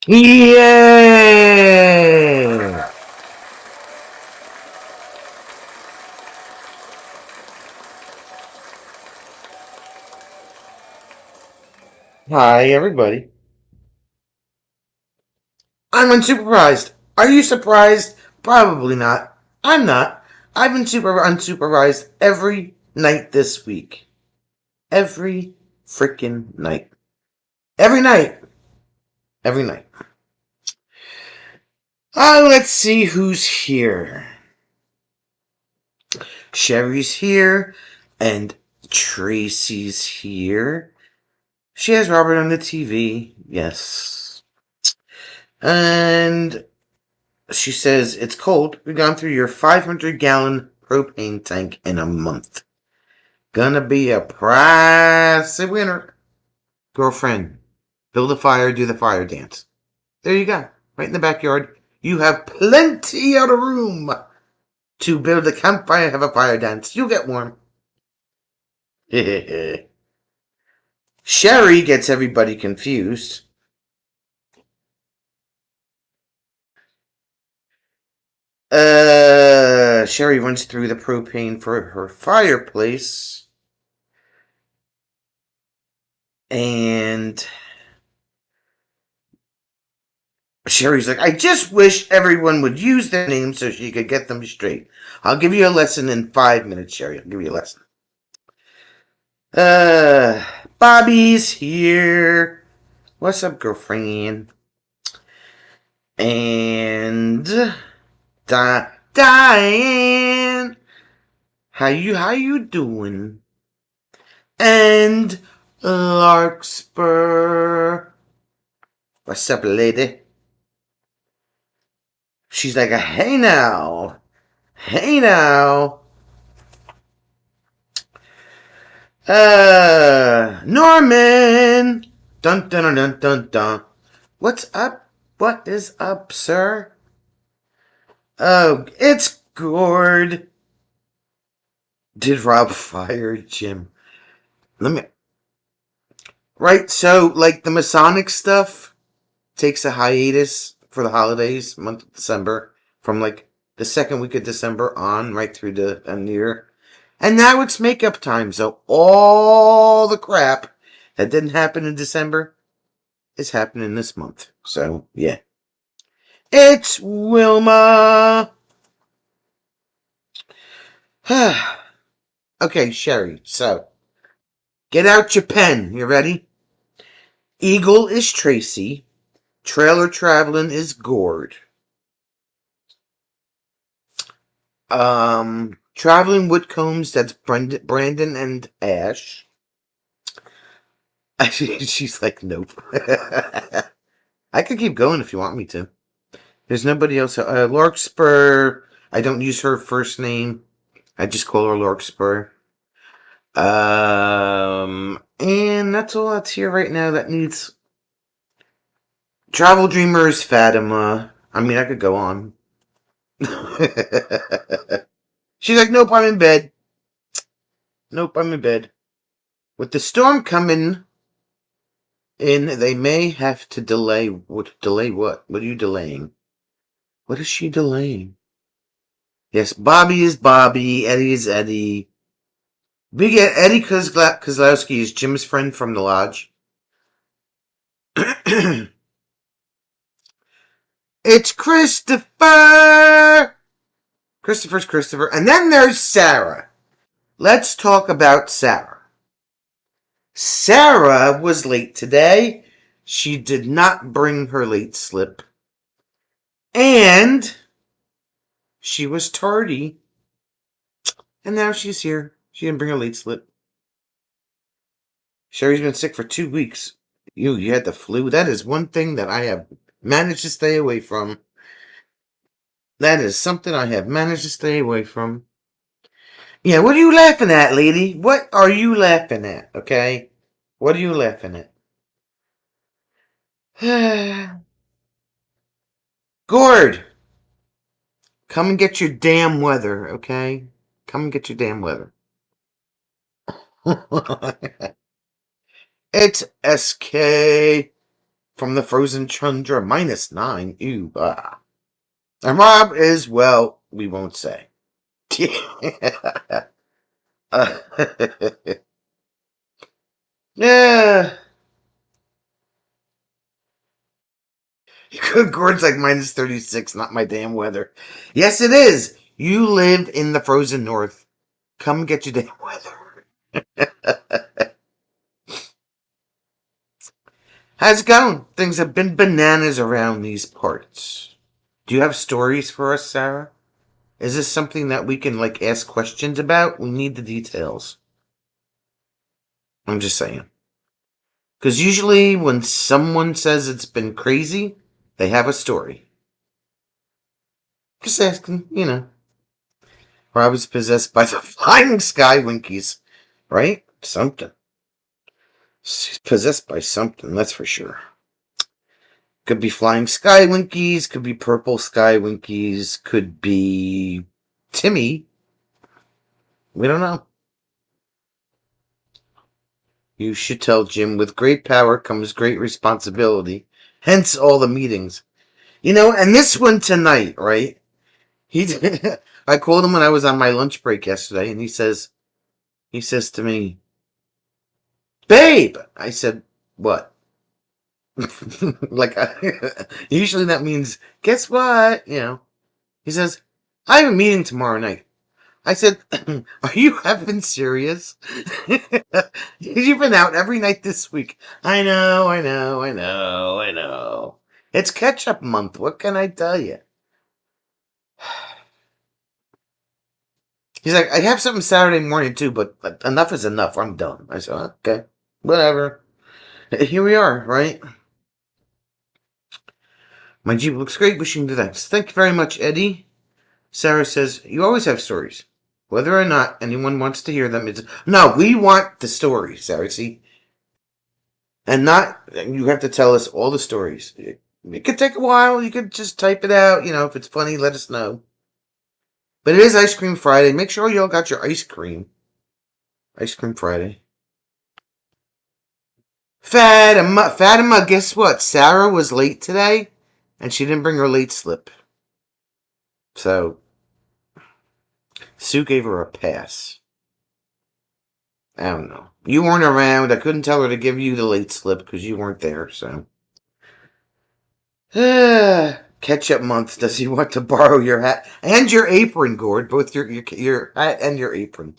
Yay! Hi, everybody. I'm unsupervised. Are you surprised? Probably not. I'm not. I've been unsupervised every night this week. Every freaking night. Every night. Every night. Let's see who's here. Sherry's here, and Tracy's here. She has Robert on the TV. Yes. And she says, it's cold. We've gone through your 500-gallon propane tank in a month. Gonna be a pricey winter. Girlfriend, build a fire, do the fire dance. There you go. Right in the backyard. You have plenty of room to build a campfire, have a fire dance. You'll get warm. Sherry gets everybody confused. Sherry runs through the propane for her fireplace. And Sherry's like, I just wish everyone would use their names so she could get them straight. I'll give you a lesson in 5 minutes, Sherry. I'll give you a lesson. Bobby's here. What's up, girlfriend? And Diane. How you doing? And Larkspur. What's up, lady? She's like, hey now. Hey now. Norman. Dun dun dun dun dun. What's up? What is up, sir? Oh, it's Gord. Did Rob fire Jim? Let me. Right, so, like, the Masonic stuff takes a hiatus for the holidays, month of December, from, like, the second week of December on, right through the New Year. And now it's makeup time, so all the crap that didn't happen in December is happening this month. So, yeah. It's Wilma! Okay, Sherry, so, get out your pen. You ready? Eagle is Tracy. Trailer Traveling is Gord. Traveling Woodcombs, that's Brandon and Ash. She's like, nope. I could keep going if you want me to. There's nobody else. Larkspur, I don't use her first name. I just call her Larkspur. And that's all that's here right now that needs. Travel Dreamer is Fatima. I mean, I could go on. She's like, nope, I'm in bed. Nope, I'm in bed. With the storm coming in, they may have to delay. Delay what? What are you delaying? What is she delaying? Yes, Bobby is Bobby. Eddie is Eddie. Big Eddie Kozlowski is Jim's friend from the lodge. It's Christopher! Christopher's Christopher. And then there's Sarah. Let's talk about Sarah. Sarah was late today. She did not bring her late slip. And she was tardy. And now she's here. She didn't bring her late slip. Sherry's been sick for 2 weeks. You had the flu. That is one thing that I have managed to stay away from. That is something I have managed to stay away from. Yeah, what are you laughing at, lady? What are you laughing at, okay? What are you laughing at? Gord! Come and get your damn weather, okay? Come and get your damn weather. It's SK from the frozen tundra, -9. Ew. And Rob is, well, we won't say. Yeah. Gord's like -36, not my damn weather. Yes, it is. You live in the frozen north. Come get your damn weather. How's it going? Things have been bananas around these parts. Do you have stories for us, Sarah? Is this something that we can, like, ask questions about? We need the details. I'm just saying. Because usually when someone says it's been crazy, they have a story. Just asking, you know. Or I was possessed by the flying sky winkies. Right? Something. She's possessed by something, that's for sure. Could be flying sky winkies, could be purple sky winkies, could be Timmy. We don't know. You should tell Jim, with great power comes great responsibility. Hence all the meetings. You know, and this one tonight, right? I called him when I was on my lunch break yesterday, and he says to me, "Babe!" I said, "What?" Like, usually that means, "Guess what?" You know. He says, "I have a meeting tomorrow night." I said, "Are you having serious?" You've been out every night this week. I know. It's catch-up month. What can I tell you? He's like, "I have something Saturday morning too, but enough is enough. I'm done." I said, "Okay, whatever." Here we are, right? My Jeep looks great. Wishing you the best. Thank you very much, Eddie. Sarah says, "You always have stories. Whether or not anyone wants to hear them, it's..." No, we want the stories, Sarah, see? And not, you have to tell us all the stories. It could take a while. You could just type it out. You know, if it's funny, let us know. But it is Ice Cream Friday. Make sure you all got your ice cream. Ice Cream Friday. Fatima, guess what? Sarah was late today, and she didn't bring her late slip. So, Sue gave her a pass. I don't know. You weren't around. I couldn't tell her to give you the late slip because you weren't there, so. Catch-up month. Does he want to borrow your hat and your apron, Gord? Both your hat and your apron.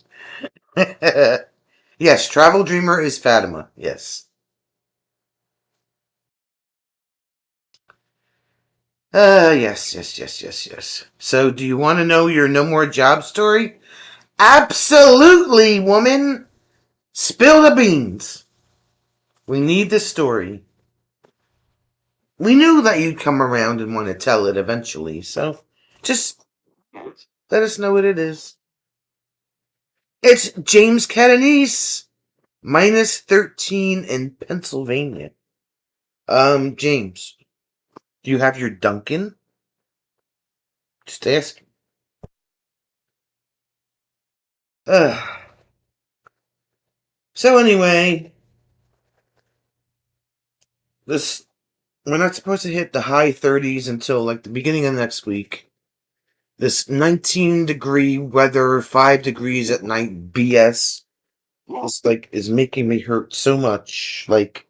Yes, Travel Dreamer is Fatima. Yes. Yes. So, do you want to know your no more job story? Absolutely, woman. Spill the beans. We need the story. We knew that you'd come around and want to tell it eventually, so just let us know what it is. It's James Catanese, -13 in Pennsylvania. James, do you have your Dunkin'? Just ask. So anyway, this we're not supposed to hit the high 30s until like the beginning of next week. This 19-degree weather, 5 degrees at night BS is making me hurt so much. Like,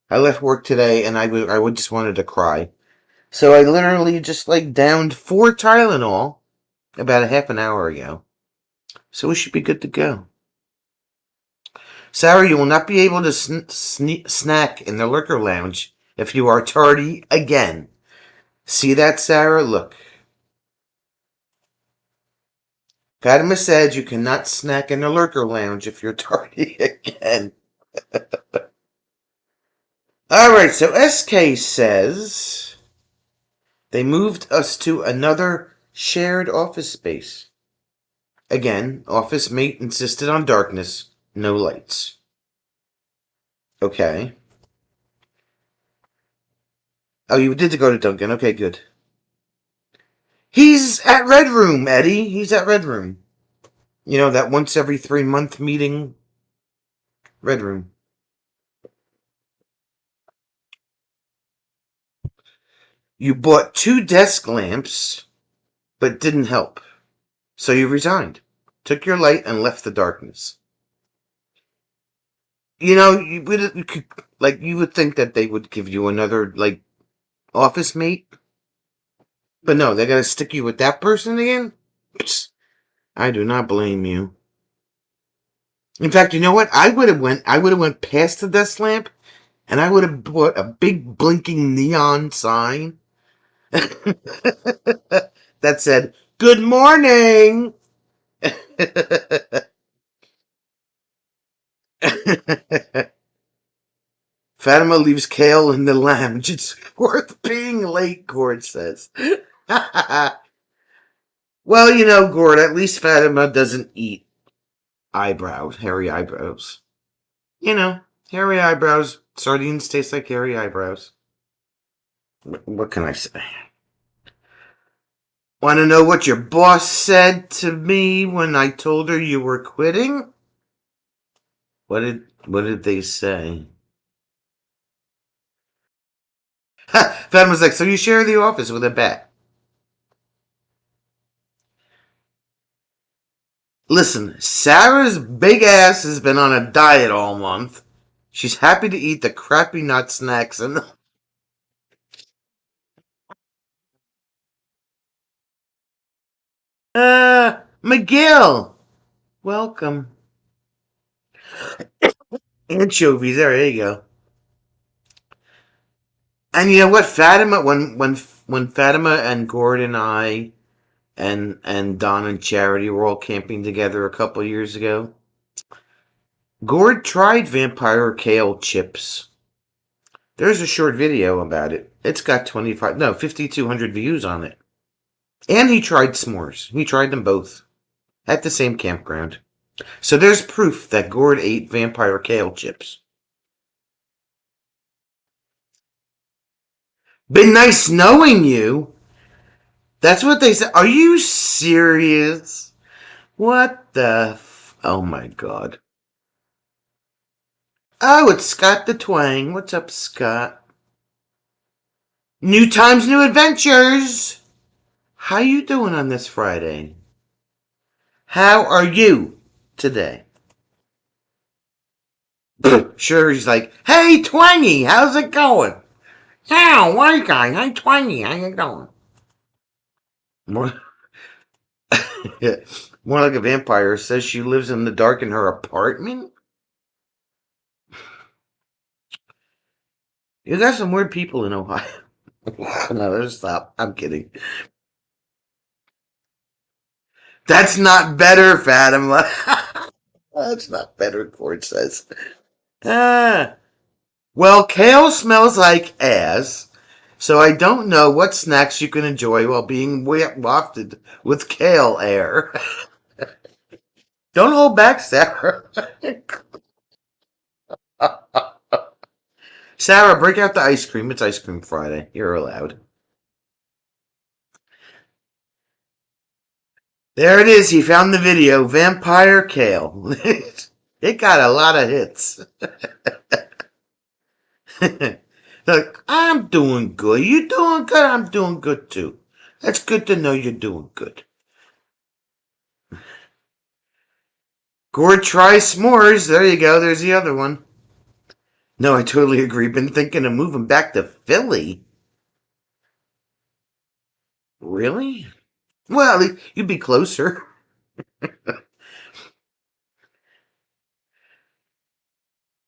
I left work today and I would just wanted to cry. So I literally just downed 4 Tylenol about a half an hour ago. So we should be good to go. Sarah, you will not be able to snack in the liquor lounge if you are tardy again. See that, Sarah? Look. Fatima said you cannot snack in the liquor lounge if you're tardy again. Alright, so SK says they moved us to another shared office space. Again, office mate insisted on darkness, no lights. Okay. Oh, you did go to Duncan. Okay, good. He's at Red Room, Eddie. He's at Red Room. You know, that once every 3-month meeting. Red Room. You bought 2 desk lamps, but didn't help. So you resigned, took your light, and left the darkness. You would think that they would give you another office mate, but no, they're gonna stick you with that person again. Psst, I do not blame you. In fact, you know what? I would have went past the desk lamp, and I would have put a big blinking neon sign that said "Good morning." Fatima leaves Kale in the lounge. It's worth being late, Gord says. Well, Gord, at least Fatima doesn't eat eyebrows, hairy eyebrows. Hairy eyebrows. Sardines taste like hairy eyebrows. What can I say? Want to know what your boss said to me when I told her you were quitting? What did they say? Fatima's like, so you share the office with a bat. Listen, Sarah's big ass has been on a diet all month. She's happy to eat the crappy nut snacks and McGill, welcome. Anchovies, there you go. And you know what, Fatima, when Fatima and Gord and I and Don and Charity were all camping together a couple years ago, Gord tried vampire kale chips. There's a short video about it. It's got 5,200 views on it. And he tried s'mores. He tried them both at the same campground. So there's proof that Gord ate vampire kale chips. Been nice knowing you. That's what they said. Are you serious? What the oh my god. Oh, it's Scott the Twang. What's up, Scott? New times, new adventures. How you doing on this Friday? How are you today? Sure, he's like, hey, Twangy, how's it going? How, white guy, hey, Twangy, how you going? More, more like a vampire. Says she lives in the dark in her apartment? You got some weird people in Ohio. No, stop. I'm kidding. That's not better, Fatima. That's not better, Court says. Ah. Well, kale smells like ass, so I don't know what snacks you can enjoy while being wafted with kale air. Don't hold back, Sarah. Sarah, break out the ice cream. It's Ice Cream Friday. You're allowed. There it is. He found the video. Vampire Kale. It got a lot of hits. Look, I'm doing good. You doing good? I'm doing good too. That's good to know you're doing good. Gord tries s'mores. There you go. There's the other one. No, I totally agree. Been thinking of moving back to Philly. Really? Well, you'd be closer.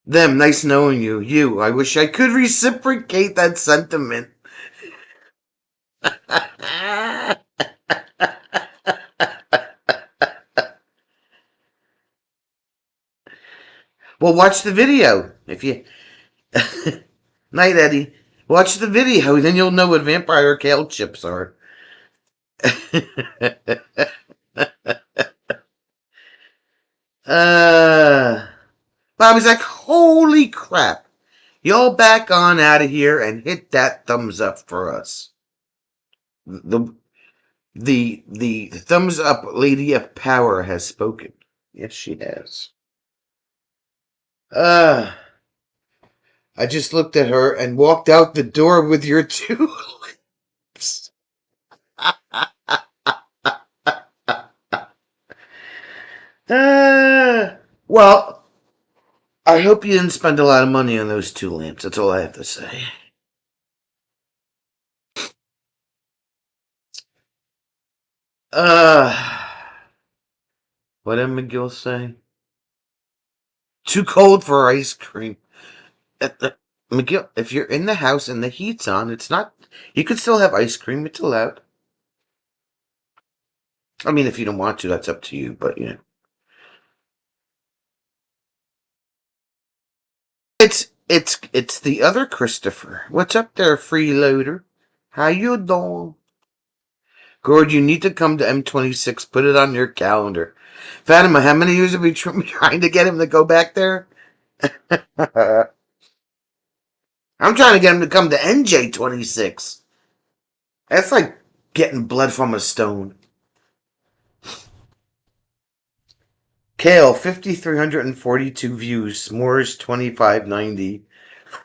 Them, nice knowing you. You, I wish I could reciprocate that sentiment. Well, watch the video. If you. Night, Eddie. Watch the video, then you'll know what vampire kale chips are. Bobby's like, holy crap. Y'all back on out of here and hit that thumbs up for us. The thumbs up lady of power has spoken. Yes, she has. I just looked at her and walked out the door with your two. Uh, well, I hope you didn't spend a lot of money on those two lamps. That's all I have to say. Uh, what did McGill say? Too cold for ice cream. McGill, if you're in the house and the heat's on, it's not. You could still have ice cream. It's allowed. I mean, if you don't want to, that's up to you. But yeah, it's the other Christopher. What's up there, freeloader? How you doing? Gord, you need to come to M26. Put it on your calendar. Fatima, how many years have we trying to get him to go back there? I'm trying to get him to come to NJ26. That's like getting blood from a stone. Kale, 5,342 views. Moore's 2,590.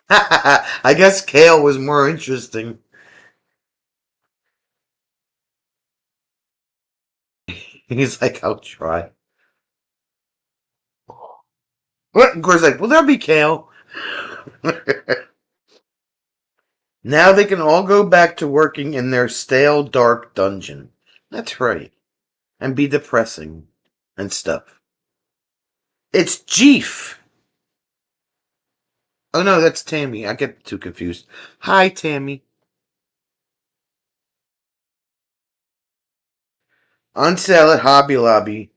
I guess Kale was more interesting. He's like, I'll try. What? Gore's like, well, there'll be Kale. Now they can all go back to working in their stale, dark dungeon. That's right. And be depressing and stuff. It's Jeef. Oh no, that's Tammy. I get too confused. Hi, Tammy. On sale at Hobby Lobby.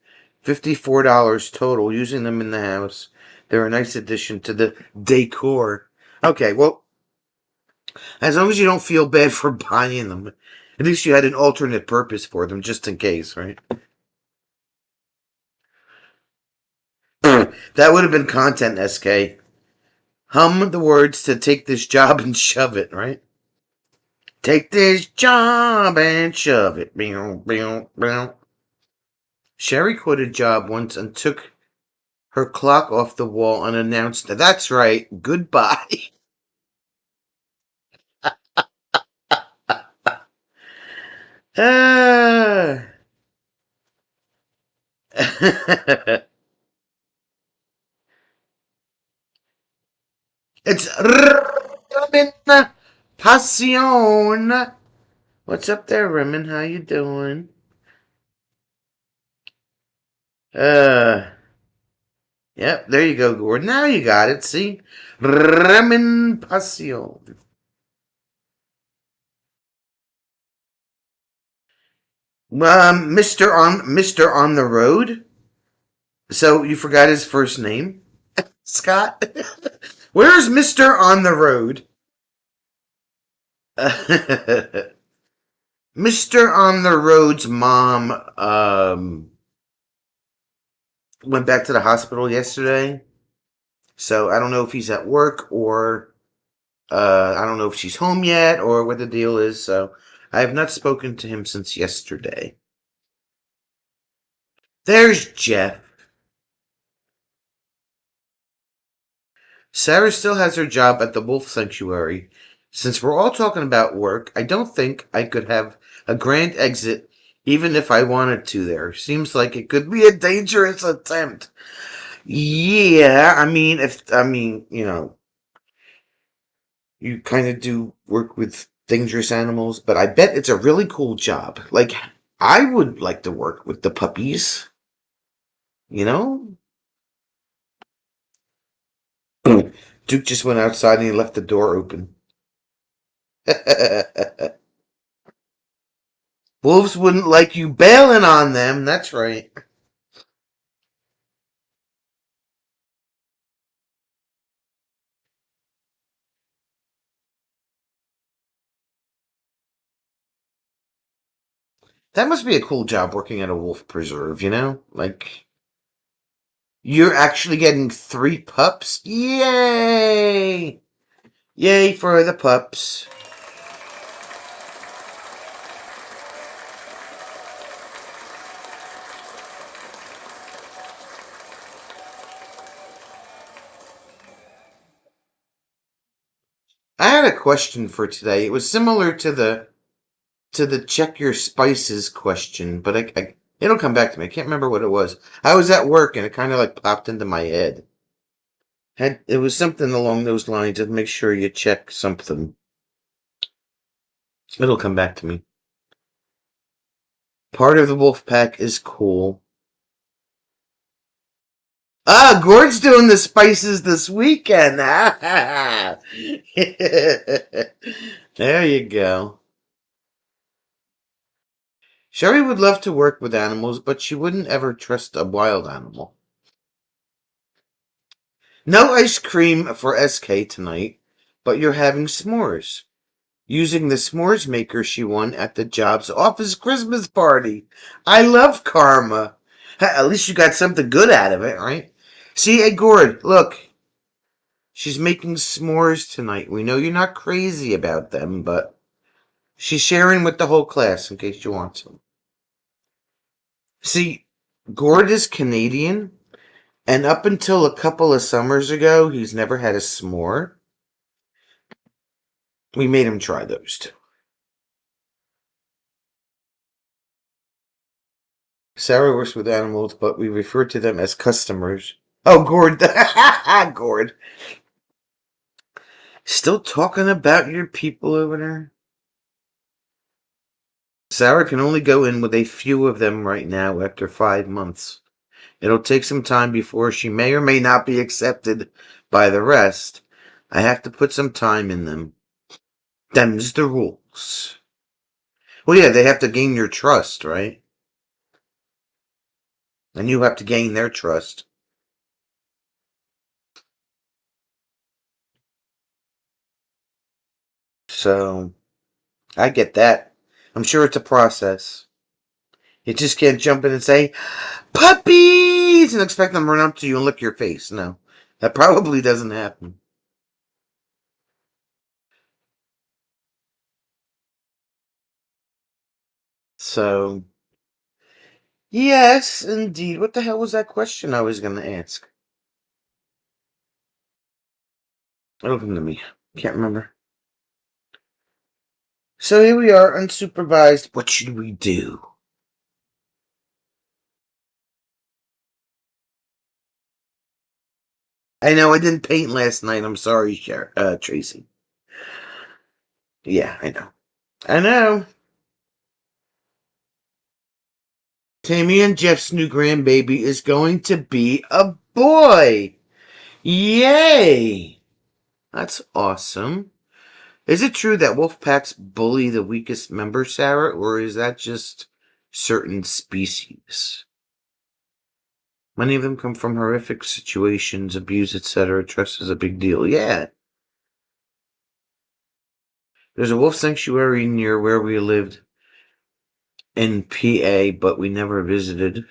$54 total. Using them in the house. They're a nice addition to the decor. Okay, well, as long as you don't feel bad for buying them, at least you had an alternate purpose for them, just in case, right? That would have been content, SK. Hum the words to take this job and shove it, right? Take this job and shove it. Sherry quit a job once and took her clock off the wall unannounced. That's right. Goodbye. Ah. It's Ramin Passion. What's up there, Ramin? How you doing? Uh, yep, there you go, Gordon. Now you got it. See, Ramin Passion. Mister on the Road. So you forgot his first name, Scott. Where's Mister on the Road? Mister on the Road's mom went back to the hospital yesterday. So I don't know if he's at work or I don't know if she's home yet or what the deal is. So I have not spoken to him since yesterday. There's Jeff. Sarah still has her job at the Wolf Sanctuary. Since we're all talking about work, I don't think I could have a grand exit even if I wanted to there. Seems like it could be a dangerous attempt. Yeah, you kind of do work with dangerous animals, but I bet it's a really cool job. Like, I would like to work with the puppies, you know? Duke just went outside and he left the door open. Wolves wouldn't like you bailing on them, that's right. That must be a cool job working at a wolf preserve, you know? Like, you're actually getting 3 pups? Yay! Yay for the pups. I had a question for today. It was similar to the to the check your spices question, but it'll come back to me. I can't remember what it was. I was at work and it kind of like popped into my head. It was something along those lines of make sure you check something. It'll come back to me. Part of the wolf pack is cool. Ah, Gord's doing the spices this weekend. There you go. Sherry would love to work with animals, but she wouldn't ever trust a wild animal. No ice cream for SK tonight, but you're having s'mores. Using the s'mores maker she won at the job's office Christmas party. I love karma. At least you got something good out of it, right? See, hey, Gord, look. She's making s'mores tonight. We know you're not crazy about them, but she's sharing with the whole class in case you want some. See, Gord is Canadian, and up until a couple of summers ago, he's never had a s'more. We made him try those too. Sarah works with animals, but we refer to them as customers. Oh, Gord. Gord. Still talking about your people over there? Sarah can only go in with a few of them right now after 5 months. It'll take some time before she may or may not be accepted by the rest. I have to put some time in them. Them's the rules. Well, yeah, they have to gain your trust, right? And you have to gain their trust. So, I get that. I'm sure it's a process. You just can't jump in and say, puppies! And expect them to run up to you and lick your face. No, that probably doesn't happen. So, yes, indeed. What the hell was that question I was going to ask? It'll come to me. Can't remember. So here we are, unsupervised. What should we do? I know I didn't paint last night. I'm sorry, Tracy. Yeah, I know. I know. Tammy and Jeff's new grandbaby is going to be a boy. Yay! That's awesome. Is it true that wolf packs bully the weakest member, Sarah, or is that just certain species? Many of them come from horrific situations, abuse, etc. Trust is a big deal. Yeah. There's a wolf sanctuary near where we lived in PA, but we never visited.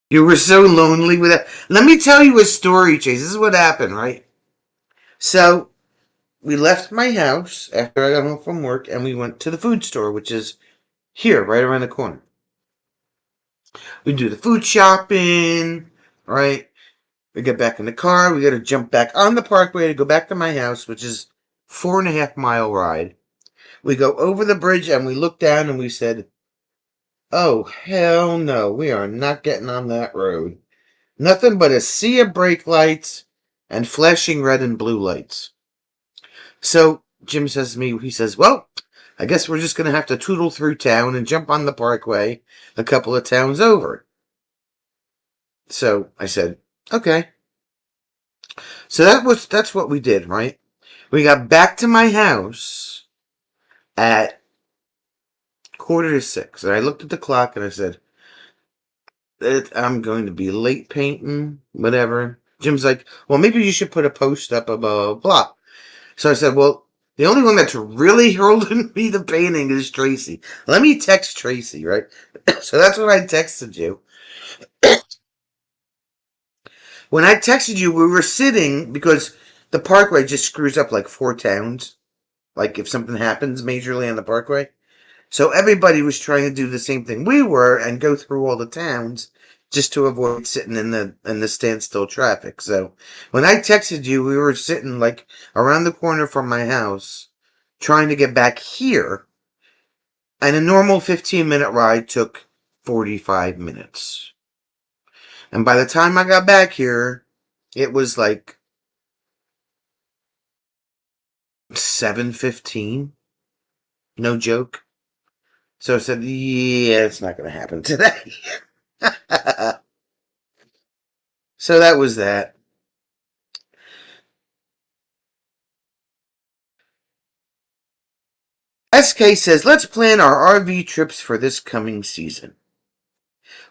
You were so lonely with that. Let me tell you a story, Chase. This is what happened, right? So, we left my house after I got home from work and we went to the food store, which is here, right around the corner. We do the food shopping, right? We get back in the car. We got to jump back on the parkway to go back to my house, which is 4.5 mile ride. We go over the bridge and we look down and we said, oh, hell no, we are not getting on that road. Nothing but a sea of brake lights and flashing red and blue lights. So Jim says to me, he says, well, I guess we're just going to have to tootle through town and jump on the parkway a couple of towns over. So I said, okay. So that's what we did, right? We got back to my house at 5:45, and I looked at the clock and I said, I'm going to be late painting, whatever. Jim's like, well, maybe you should put a post up above, blah, blah. So I said, well, the only one that's really holding me the painting is Tracy. Let me text Tracy, right? So that's what I texted you. When I texted you, we were sitting, because the parkway just screws up like 4 towns. Like if something happens majorly on the parkway. So everybody was trying to do the same thing we were and go through all the towns just to avoid sitting in the standstill traffic. So when I texted you, we were sitting like around the corner from my house trying to get back here. And a normal 15-minute ride took 45 minutes. And by the time I got back here, it was like 7:15. No joke. So I said, yeah, it's not going to happen today. So that was that. SK says, let's plan our RV trips for this coming season.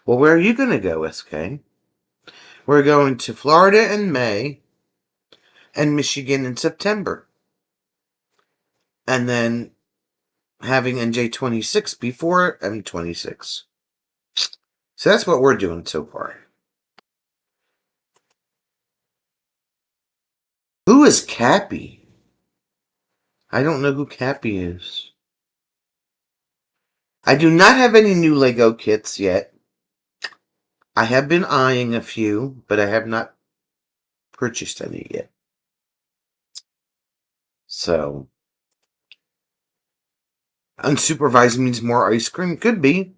Well, where are you going to go, SK? We're going to Florida in May and Michigan in September. And then having NJ26 before M26. So that's what we're doing so far. Who is Cappy? I don't know who Cappy is. I do not have any new Lego kits yet. I have been eyeing a few, but I have not purchased any yet. So, unsupervised means more ice cream? Could be.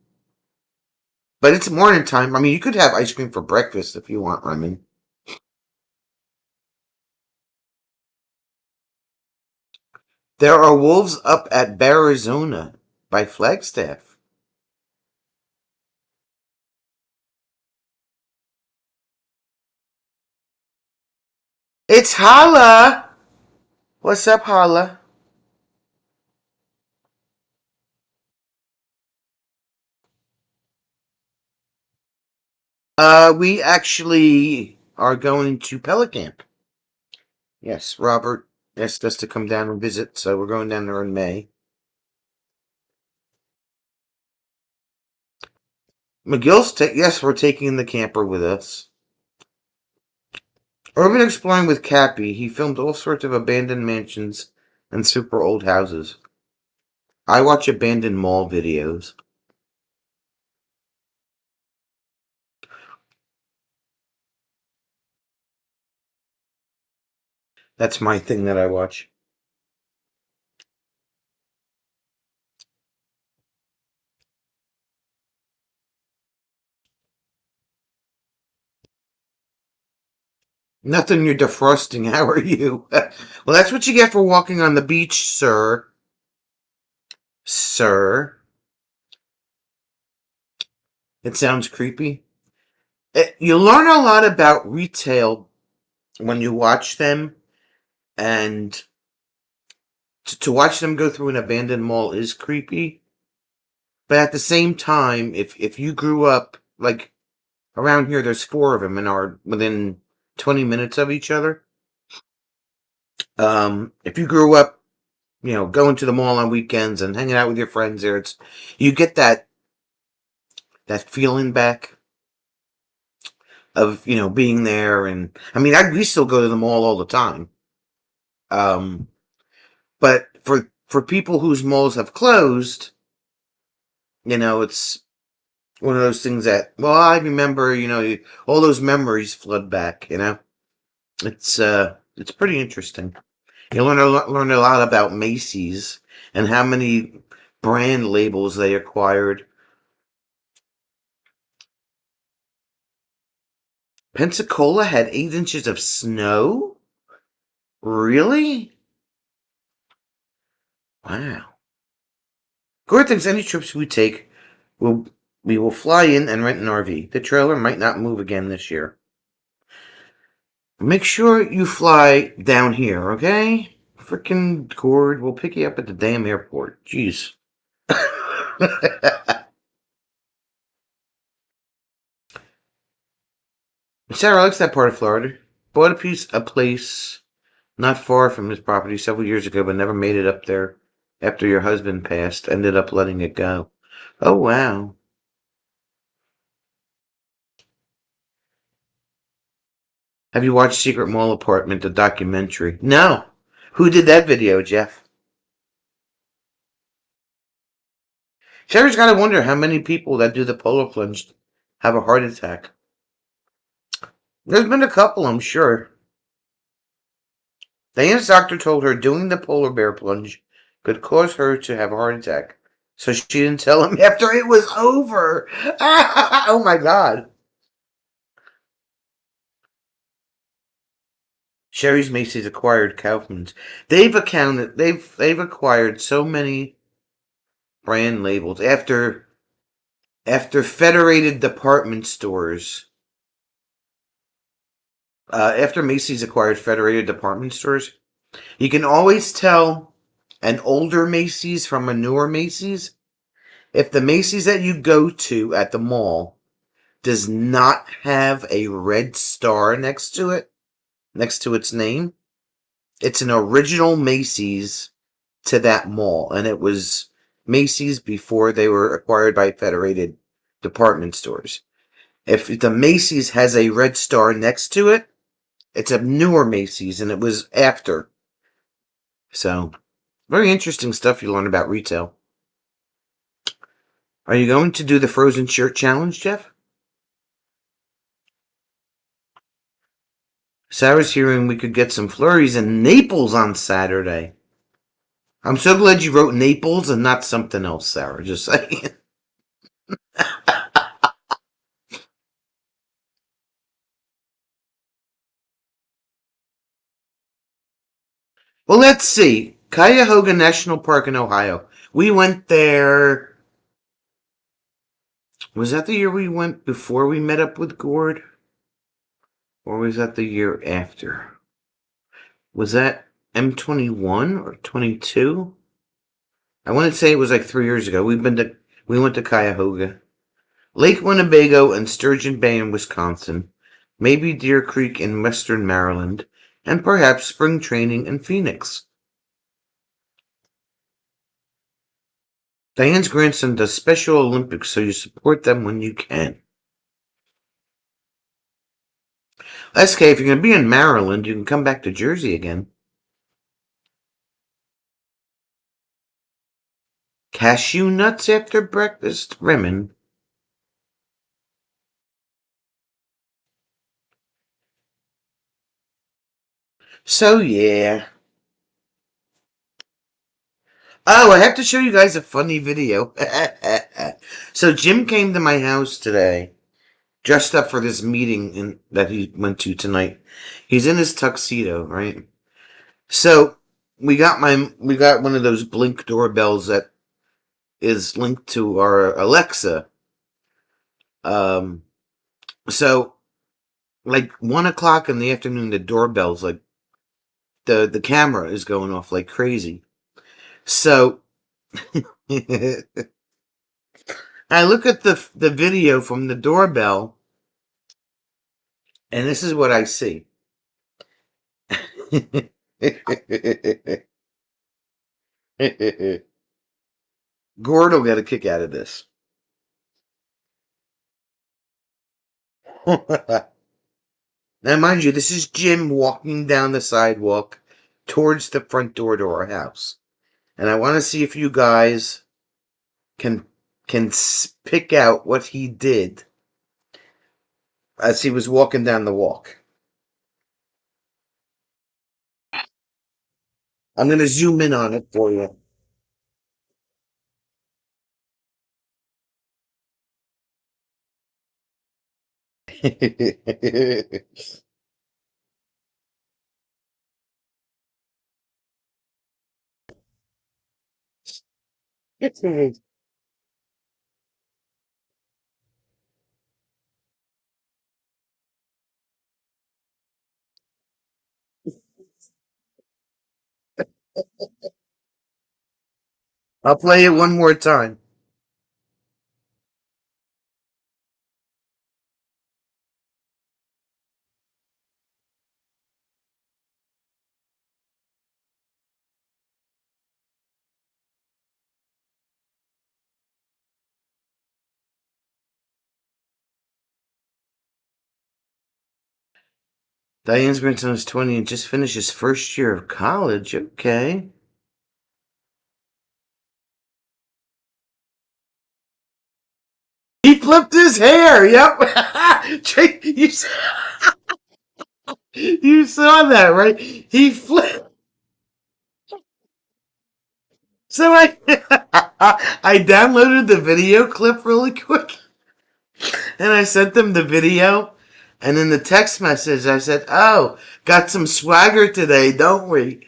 But it's morning time. I mean, you could have ice cream for breakfast if you want, Ramen. There are wolves up at Arizona by Flagstaff. It's Holla! What's up, Holla? We actually are going to Pelican. Yes, Robert asked us to come down and visit, so we're going down there in May. Yes, we're taking the camper with us. Urban Exploring with Cappy, he filmed all sorts of abandoned mansions and super old houses. I watch abandoned mall videos. That's my thing that I watch. Nothing, you're defrosting. How are you? Well, that's what you get for walking on the beach, sir. Sir. It sounds creepy. You learn a lot about retail when you watch them, and to watch them go through an abandoned mall is creepy. But at the same time, if you grew up, like, around here, there's 4 of them and are within 20 minutes of each other. If you grew up, going to the mall on weekends and hanging out with your friends there, you get that feeling back of, being there. And I mean, we still go to the mall all the time. But for people whose malls have closed, it's one of those things that, well, I remember, all those memories flood back, It's pretty interesting. You learn a lot about Macy's and how many brand labels they acquired. Pensacola had 8 inches of snow? Really? Wow. Gord thinks any trips we take, we will fly in and rent an RV. The trailer might not move again this year. Make sure you fly down here, okay? Frickin' Gord, we'll pick you up at the damn airport. Jeez. Sarah likes that part of Florida. Bought a place not far from his property several years ago, but never made it up there after your husband passed. Ended up letting it go. Oh, wow. Have you watched Secret Mall Apartment, the documentary? No. Who did that video, Jeff? Sherry's got to wonder how many people that do the polar plunge have a heart attack. There's been a couple, I'm sure. Diana's doctor told her doing the polar bear plunge could cause her to have a heart attack. So she didn't tell him after it was over. Oh my God. Sherry's Macy's acquired Kaufman's. They've acquired so many brand labels after Federated Department Stores. After Macy's acquired Federated Department Stores, you can always tell an older Macy's from a newer Macy's if the Macy's that you go to at the mall does not have a red star next to it, next to its name. It's an original Macy's to that mall, and it was Macy's before they were acquired by Federated Department Stores. If the Macy's has a red star next to it, it's a newer Macy's, and it was after. So, very interesting stuff you learn about retail. Are you going to do the frozen shirt challenge, Jeff? Sarah's hearing we could get some flurries in Naples on Saturday. I'm so glad you wrote Naples and not something else, Sarah. Just saying. Well, let's see. Cuyahoga National Park in Ohio. We went there. Was that the year we went before we met up with Gord? Or was that the year after? Was that M21 or 22? I want to say it was like 3 years ago. We went to Cuyahoga, Lake Winnebago, and Sturgeon Bay in Wisconsin, maybe Deer Creek in western Maryland, and perhaps spring training in Phoenix. Diane's grandson does Special Olympics, so you support them when you can. SK, if you're going to be in Maryland, you can come back to Jersey again. Cashew nuts after breakfast, Rimmon. So, yeah. Oh, I have to show you guys a funny video. So, Jim came to my house today, dressed up for this meeting that he went to tonight. He's in his tuxedo, right? So, we got one of those Blink doorbells that is linked to our Alexa. So, like 1 o'clock in the afternoon, the doorbell's like the camera is going off like crazy. So I look at the video from the doorbell, and this is what I see. Gord will get a kick out of this. Now, mind you, this is Jim walking down the sidewalk towards the front door to our house. And I want to see if you guys can pick out what he did as he was walking down the walk. I'm going to zoom in on it for you. I'll play it one more time. Diane's grandson is 20 and just finished his first year of college. Okay. He flipped his hair. Yep. You saw that, right? He flipped. So I I downloaded the video clip really quick and I sent them the video. And in the text message, I said, "Oh, got some swagger today, don't we?"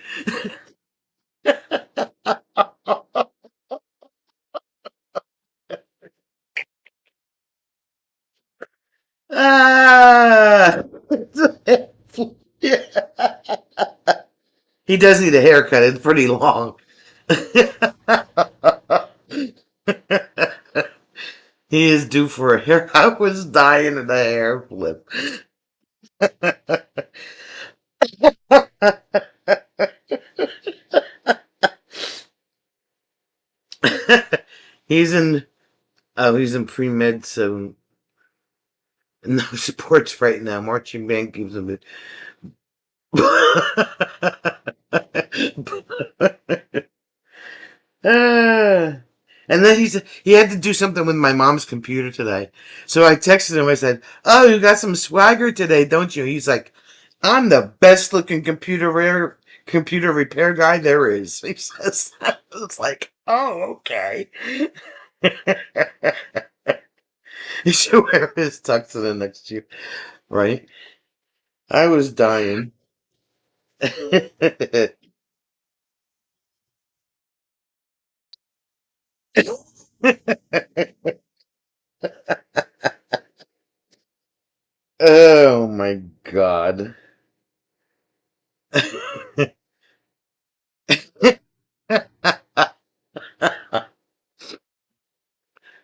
Ah, yeah. He does need a haircut. It's pretty long. He is due for a hair. I was dying of the hair flip. he's in. Oh, he's in pre med, so no sports right now. Marching band gives him it. Ah. And then he had to do something with my mom's computer today. So I texted him. I said, "Oh, you got some swagger today, don't you?" He's like, "I'm the best looking computer repair guy there is." He says, "It's like, oh, okay." You should wear his tux in the next year, right? I was dying. Oh my god.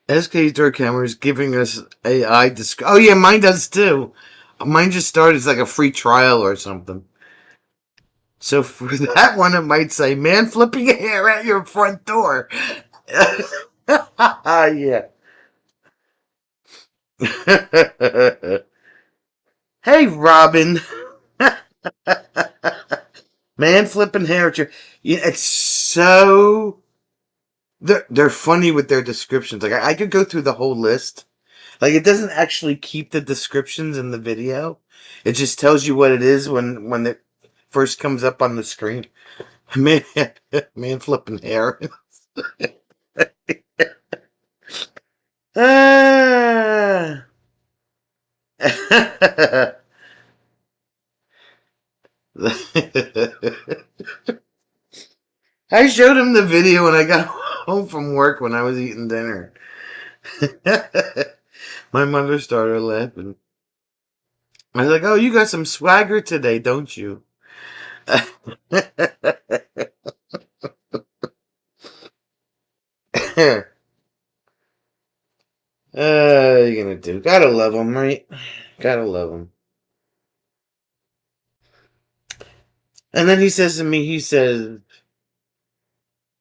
SK Door Camera is giving us AI Oh yeah, mine does too. Mine just started as like a free trial or something. So for that one, it might say, "Man flipping hair at your front door." Yeah. Hey, Robin. Man flipping hair at your. Yeah, it's so. They're funny with their descriptions. Like I could go through the whole list. Like it doesn't actually keep the descriptions in the video. It just tells you what it is when it first comes up on the screen. Man, man flipping hair. Ah. I showed him the video when I got home from work when I was eating dinner. My mother started laughing. I was like, "Oh, you got some swagger today, don't you?" You gonna do? Gotta love him, right? Gotta love him. And then he says to me, he says,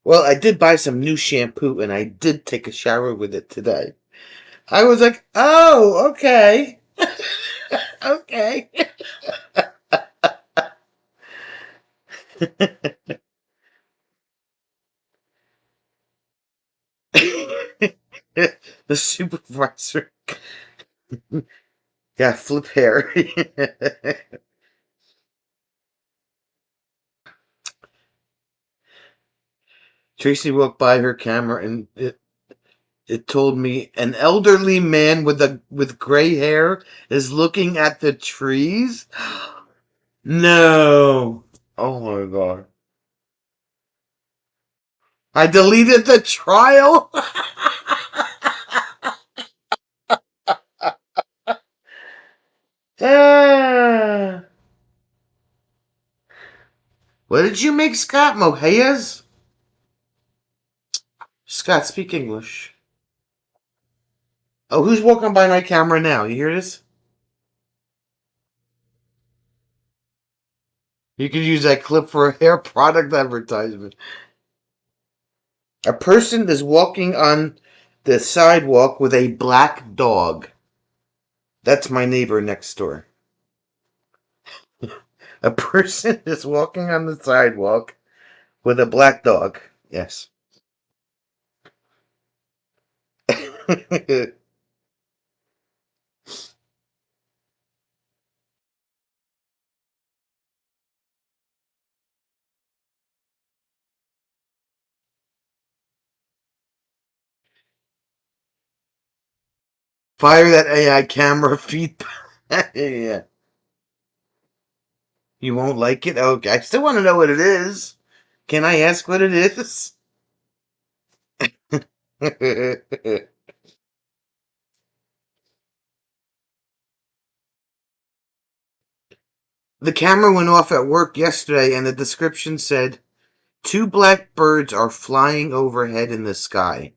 "Well, I did buy some new shampoo and I did take a shower with it today." I was like, "Oh, okay, okay." The supervisor got flip hair. Tracy walked by her camera and it told me an elderly man with gray hair is looking at the trees. No. Oh my god. I deleted the trial. Ah. What did you make, Scott? Mojias? Scott, speak English. Oh, who's walking by my camera now? You hear this? You could use that clip for a hair product advertisement. A person is walking on the sidewalk with a black dog. That's my neighbor next door. A person is walking on the sidewalk with a black dog. Yes. Fire that AI camera feedback. Yeah. You won't like it? Okay. I still want to know what it is. Can I ask what it is? The camera went off at work yesterday and the description said, two black birds are flying overhead in the sky.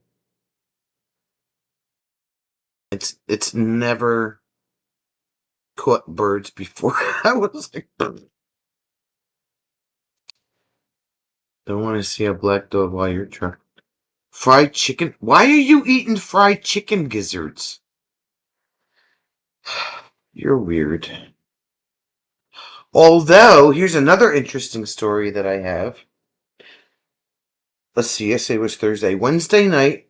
It's never caught birds before. I was like, don't want to see a black dog while you're trying. Fried chicken? Why are you eating fried chicken gizzards? You're weird. Although, here's another interesting story that I have. Let's see, yesterday was Thursday. Wednesday night,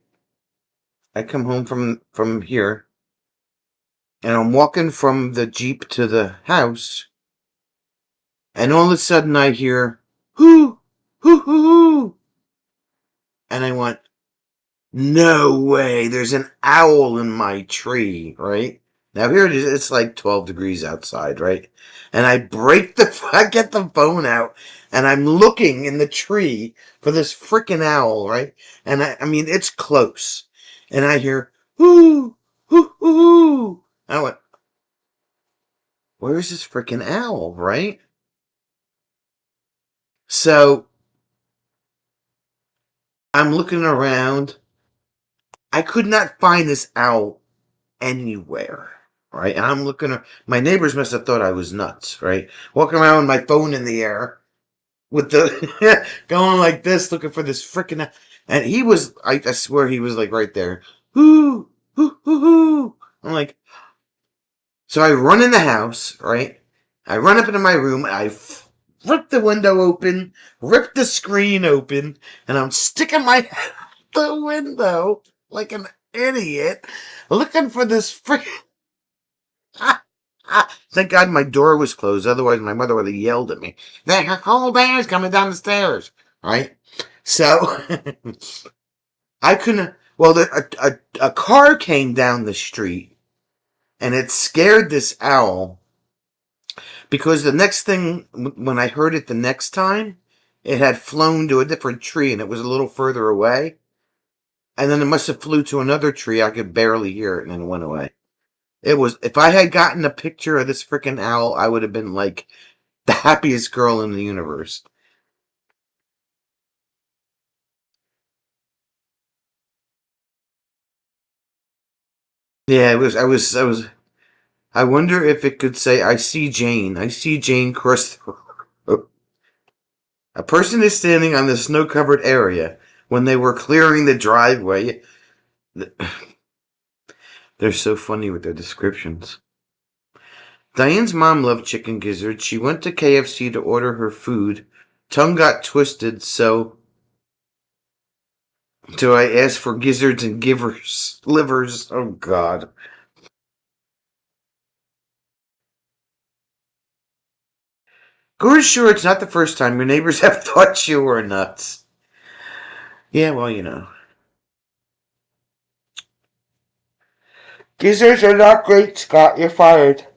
I come home from here, and I'm walking from the Jeep to the house, and all of a sudden I hear, hoo, hoo, hoo, hoo. And I went, no way, there's an owl in my tree, right? Now here it is, it's like 12 degrees outside, right? And I get the phone out, and I'm looking in the tree for this freaking owl, right? And I mean, it's close. And I hear, hoo, hoo, hoo, hoo. I went, where's this freaking owl, right? So I'm looking around. I could not find this owl anywhere, right? And I'm looking. My neighbors must have thought I was nuts, right? Walking around with my phone in the air, with the going like this, looking for this freaking. And he was. I swear he was like right there. Hoo, hoo, hoo, hoo. I'm like. So I run in the house, right? I run up into my room. I rip the window open, rip the screen open, and I'm sticking my head out the window like an idiot, looking for this freaking. Thank God my door was closed. Otherwise, my mother would have yelled at me. That whole bear's coming down the stairs, right? So I couldn't. Well, a car came down the street, and it scared this owl because the next thing, when I heard it the next time, it had flown to a different tree, and it was a little further away. And then it must have flew to another tree. I could barely hear it, and then it went away. It was, if I had gotten a picture of this freaking owl, I would have been like the happiest girl in the universe. Yeah, it was. I wonder if it could say, "I see Jane. I see Jane cross the road." A person is standing on the snow-covered area when they were clearing the driveway. They're so funny with their descriptions. Diane's mom loved chicken gizzards. She went to KFC to order her food. Tongue got twisted, so I asked for gizzards and livers. Oh, God. Good, sure it's not the first time your neighbors have thought you were nuts. Yeah, well, you know. Gizzards are not great, Scott. You're fired.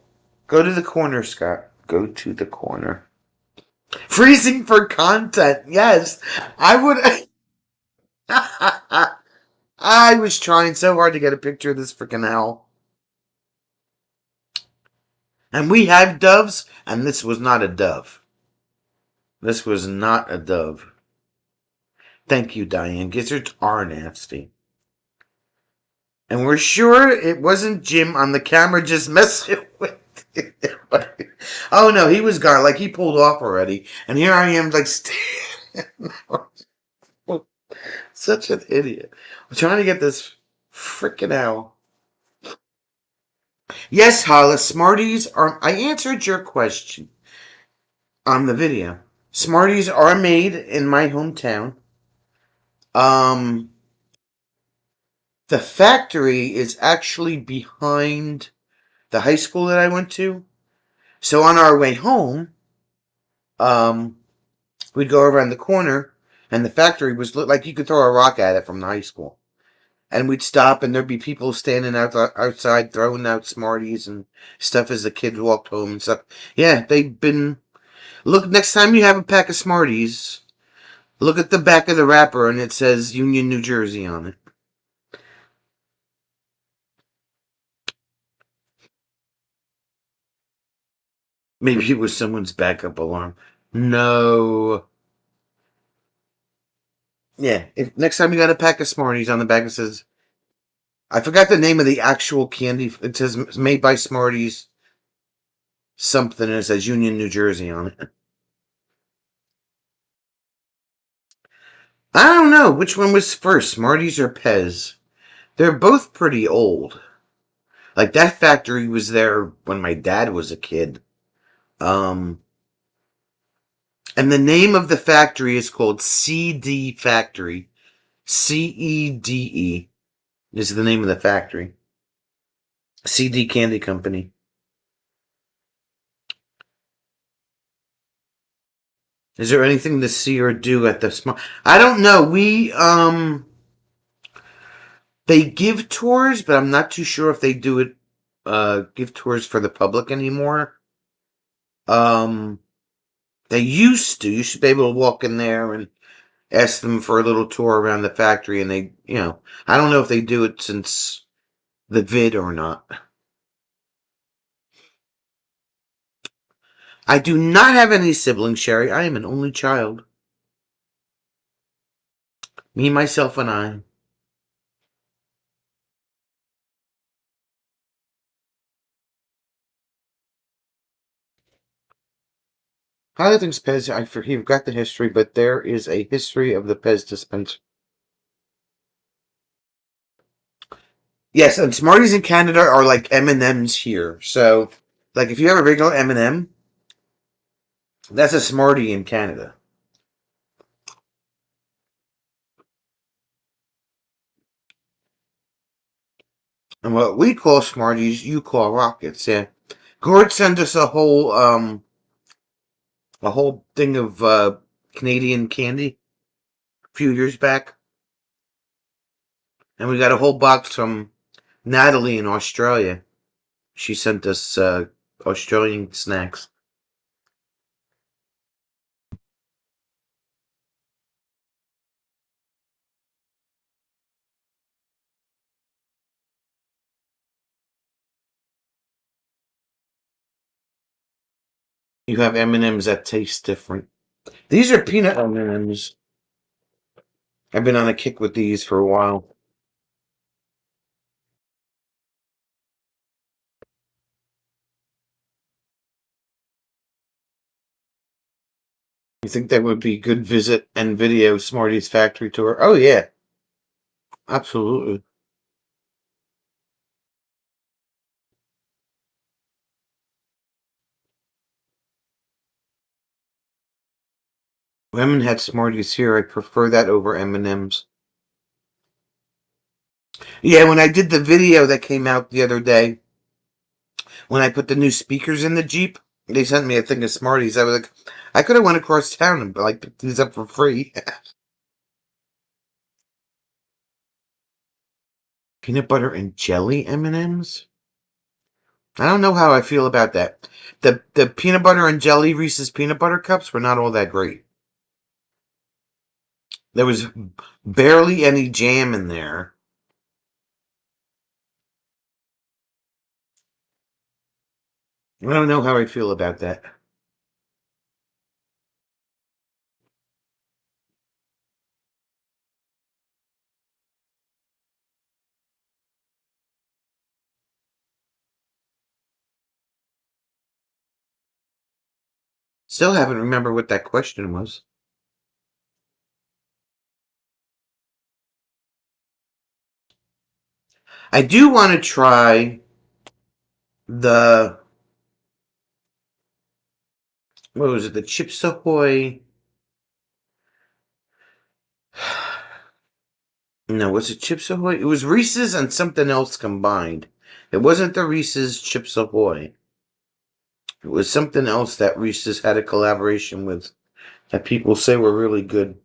Go to the corner, Scott. Go to the corner. Freezing for content. Yes. I would. I was trying so hard to get a picture of this freaking owl. And we have doves, and this was not a dove. This was not a dove. Thank you, Diane. Gizzards are nasty. And we're sure it wasn't Jim on the camera just messing with it. Oh no, he was gone. Like he pulled off already. And here I am, like, such an idiot. I'm trying to get this freaking owl. Yes, Hollis, Smarties are. I answered your question on the video. Smarties are made in my hometown. Um, the factory is actually behind the high school that I went to. So on our way home, we'd go around the corner, and the factory was like you could throw a rock at it from the high school. And we'd stop, and there'd be people standing outside throwing out Smarties and stuff as the kids walked home and stuff. Yeah, they've been. Look, next time you have a pack of Smarties, look at the back of the wrapper, and it says Union, New Jersey on it. Maybe it was someone's backup alarm. No. Yeah, if next time you got a pack of Smarties, on the back it says, I forgot the name of the actual candy. It says made by Smarties something, and it says Union, New Jersey on it. I don't know which one was first, Smarties or Pez. They're both pretty old. Like, that factory was there when my dad was a kid. And the name of the factory is called CD Factory. CEDE is the name of the factory. CD Candy Company. Is there anything to see or do at the small? I don't know. They give tours, but I'm not too sure if they do it, give tours for the public anymore. They used to. You should be able to walk in there and ask them for a little tour around the factory, and they, I don't know if they do it since the vid or not. I do not have any siblings, Sherry. I am an only child. Me, myself, and I. How do things Pez? I forgot the history, but there is a history of the Pez dispenser. Yes, and Smarties in Canada are like M&Ms here. So, like, if you have a regular M&M, that's a Smartie in Canada. And what we call Smarties, you call Rockets. Yeah, Gord sent us a whole thing of Canadian candy a few years back, and we got a whole box from Natalie in Australia. She sent us Australian snacks. You have M&Ms that taste different. These are peanut M&Ms. I've been on a kick with these for a while. You think that would be good visit and video Smarties factory tour? Oh yeah, absolutely. We haven't had Smarties here. I prefer that over M&Ms. Yeah, when I did the video that came out the other day, when I put the new speakers in the Jeep, they sent me a thing of Smarties. I was like, I could have went across town and like picked these up for free. Peanut butter and jelly M&Ms? I don't know how I feel about that. The peanut butter and jelly Reese's peanut butter cups were not all that great. There was barely any jam in there. I don't know how I feel about that. Still haven't remembered what that question was. I do want to try the, what was it, the Chips Ahoy. No, was it Chips Ahoy? It was Reese's and something else combined. It wasn't the Reese's Chips Ahoy. It was something else that Reese's had a collaboration with that people say were really good.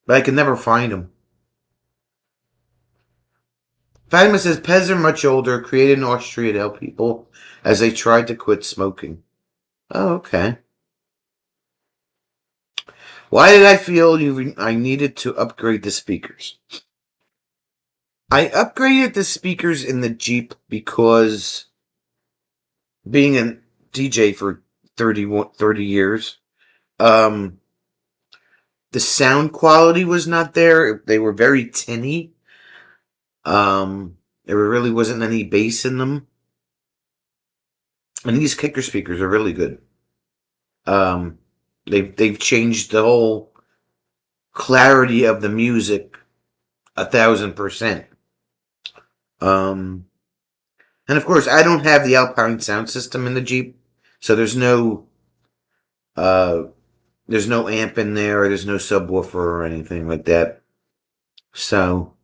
But I could never find them. Fatima says Pez are much older, created in Austria to help people as they tried to quit smoking. Oh, okay. Why did I feel I needed to upgrade the speakers? I upgraded the speakers in the Jeep because being a DJ for 30 years, um, the sound quality was not there. They were very tinny. There really wasn't any bass in them. And these kicker speakers are really good. Um, they've changed the whole clarity of the music 1,000%. Um, and of course, I don't have the Alpine sound system in the Jeep, so uh, there's no amp in there, or there's no subwoofer or anything like that. So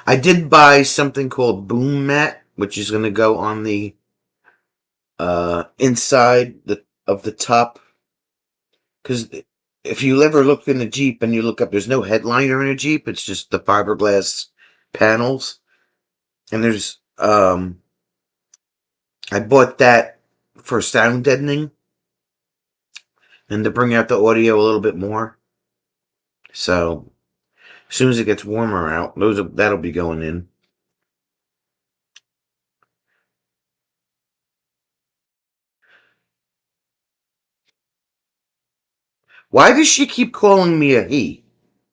I did buy something called Boom Mat, which is going to go on the inside of the top. Because if you ever look in a Jeep and you look up, there's no headliner in a Jeep. It's just the fiberglass panels. And there's I bought that for sound deadening and to bring out the audio a little bit more. So as soon as it gets warmer out, that'll be going in. Why does she keep calling me a he?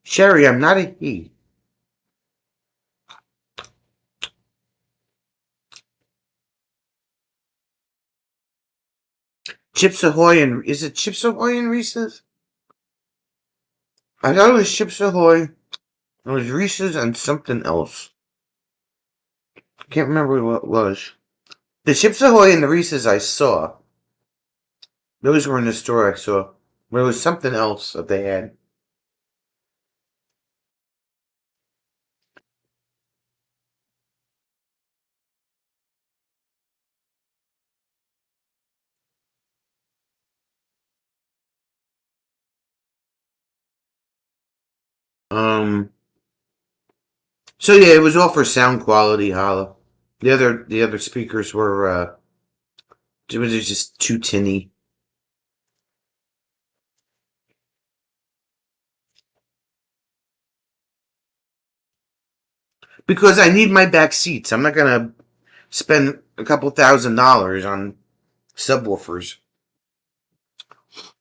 Sherry, I'm not a he. Chips Ahoy and is it Chips Ahoy and Reese's? I thought it was Chips Ahoy. It was Reese's and something else. I can't remember what it was. The Chips Ahoy and the Reese's I saw. Those were in the store I saw. There was something else that they had. Um. So yeah, it was all for sound quality, Holla. The other speakers were it was just too tinny. Because I need my back seats. I'm not gonna spend a couple $1,000 on subwoofers.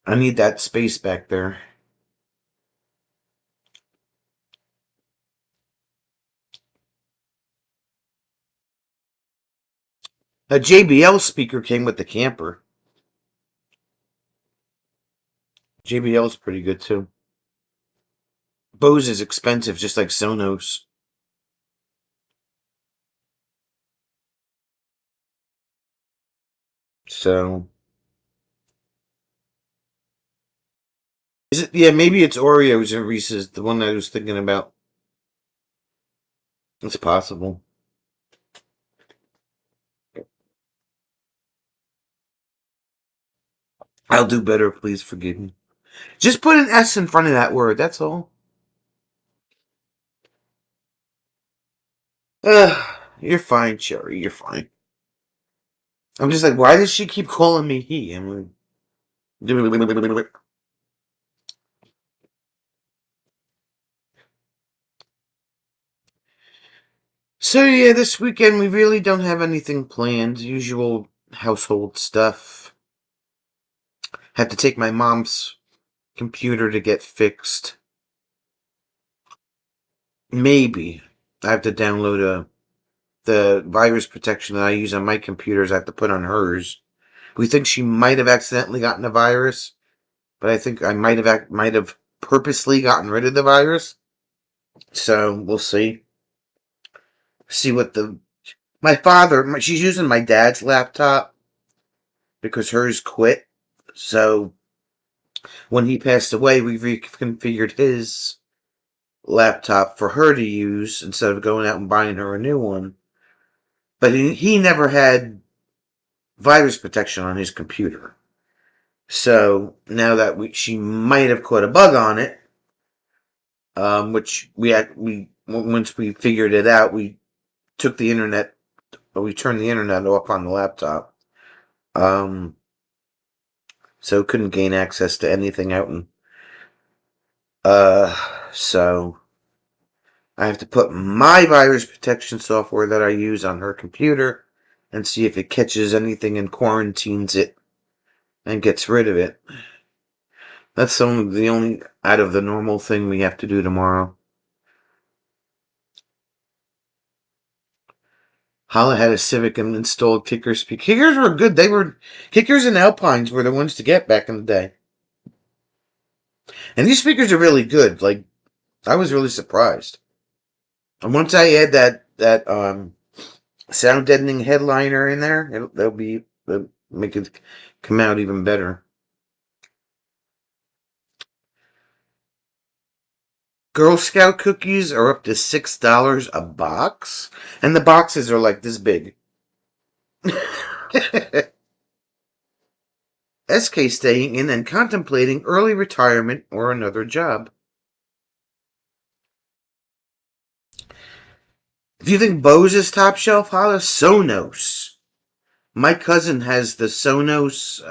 I need that space back there. A JBL speaker came with the camper. JBL's pretty good too. Bose is expensive, just like Sonos. So is it? Yeah, maybe it's Oreos and Reese's. The one I was thinking about. It's possible. I'll do better. Please forgive me. Just put an S in front of that word. That's all. You're fine, Cherry. You're fine. I'm just like, why does she keep calling me he? I'm like, so yeah, this weekend we really don't have anything planned. Usual household stuff. Had to take my mom's computer to get fixed. Maybe I have to download the virus protection that I use on my computers. I have to put on hers. We think she might have accidentally gotten a virus, but I think I might have purposely gotten rid of the virus. So we'll see. See what she's using my dad's laptop because hers quit. So when he passed away, we reconfigured his laptop for her to use instead of going out and buying her a new one. But he never had virus protection on his computer. So now that she might have caught a bug on it, which we once we figured it out, we took the internet, or we turned the internet off on the laptop. Um, so couldn't gain access to anything out in, uh, so I have to put my virus protection software that I use on her computer and see if it catches anything and quarantines it and gets rid of it. That's the only out of the normal thing we have to do tomorrow. Hala had a Civic and installed kickers. Kickers were good. Kickers and Alpines were the ones to get back in the day. And these speakers are really good. Like, I was really surprised. And once I add that sound deadening headliner in there, it'll make it come out even better. Girl Scout cookies are up to $6 a box, and the boxes are like this big. SK staying in and contemplating early retirement or another job. If you think Bose is top shelf, holla Sonos. My cousin has the Sonos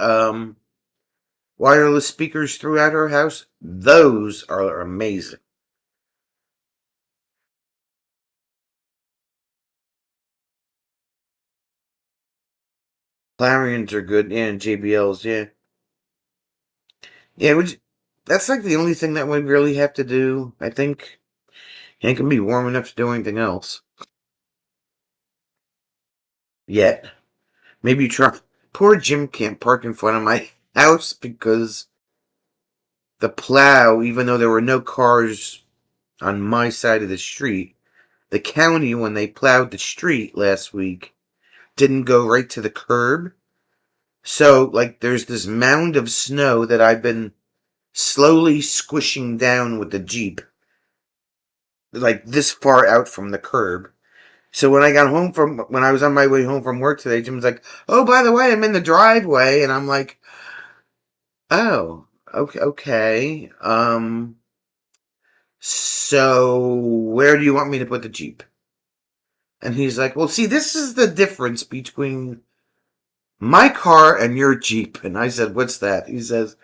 wireless speakers throughout her house. Those are amazing. Clarions are good, yeah, and JBLs, yeah. Yeah, that's like the only thing that we really have to do, I think. It can be warm enough to do anything else. Yet. Maybe try. Poor Jim can't park in front of my house because the plow, even though there were no cars on my side of the street, the county, when they plowed the street last week, didn't go right to the curb. So, like, there's this mound of snow that I've been slowly squishing down with the Jeep, like this far out from the curb. So when I was on my way home from work today, Jim was like, "Oh, by the way, I'm in the driveway," and I'm like, "Oh, okay, okay. So where do you want me to put the Jeep?" And he's like, "Well, see, this is the difference between my car and your Jeep." And I said, "What's that?" He says,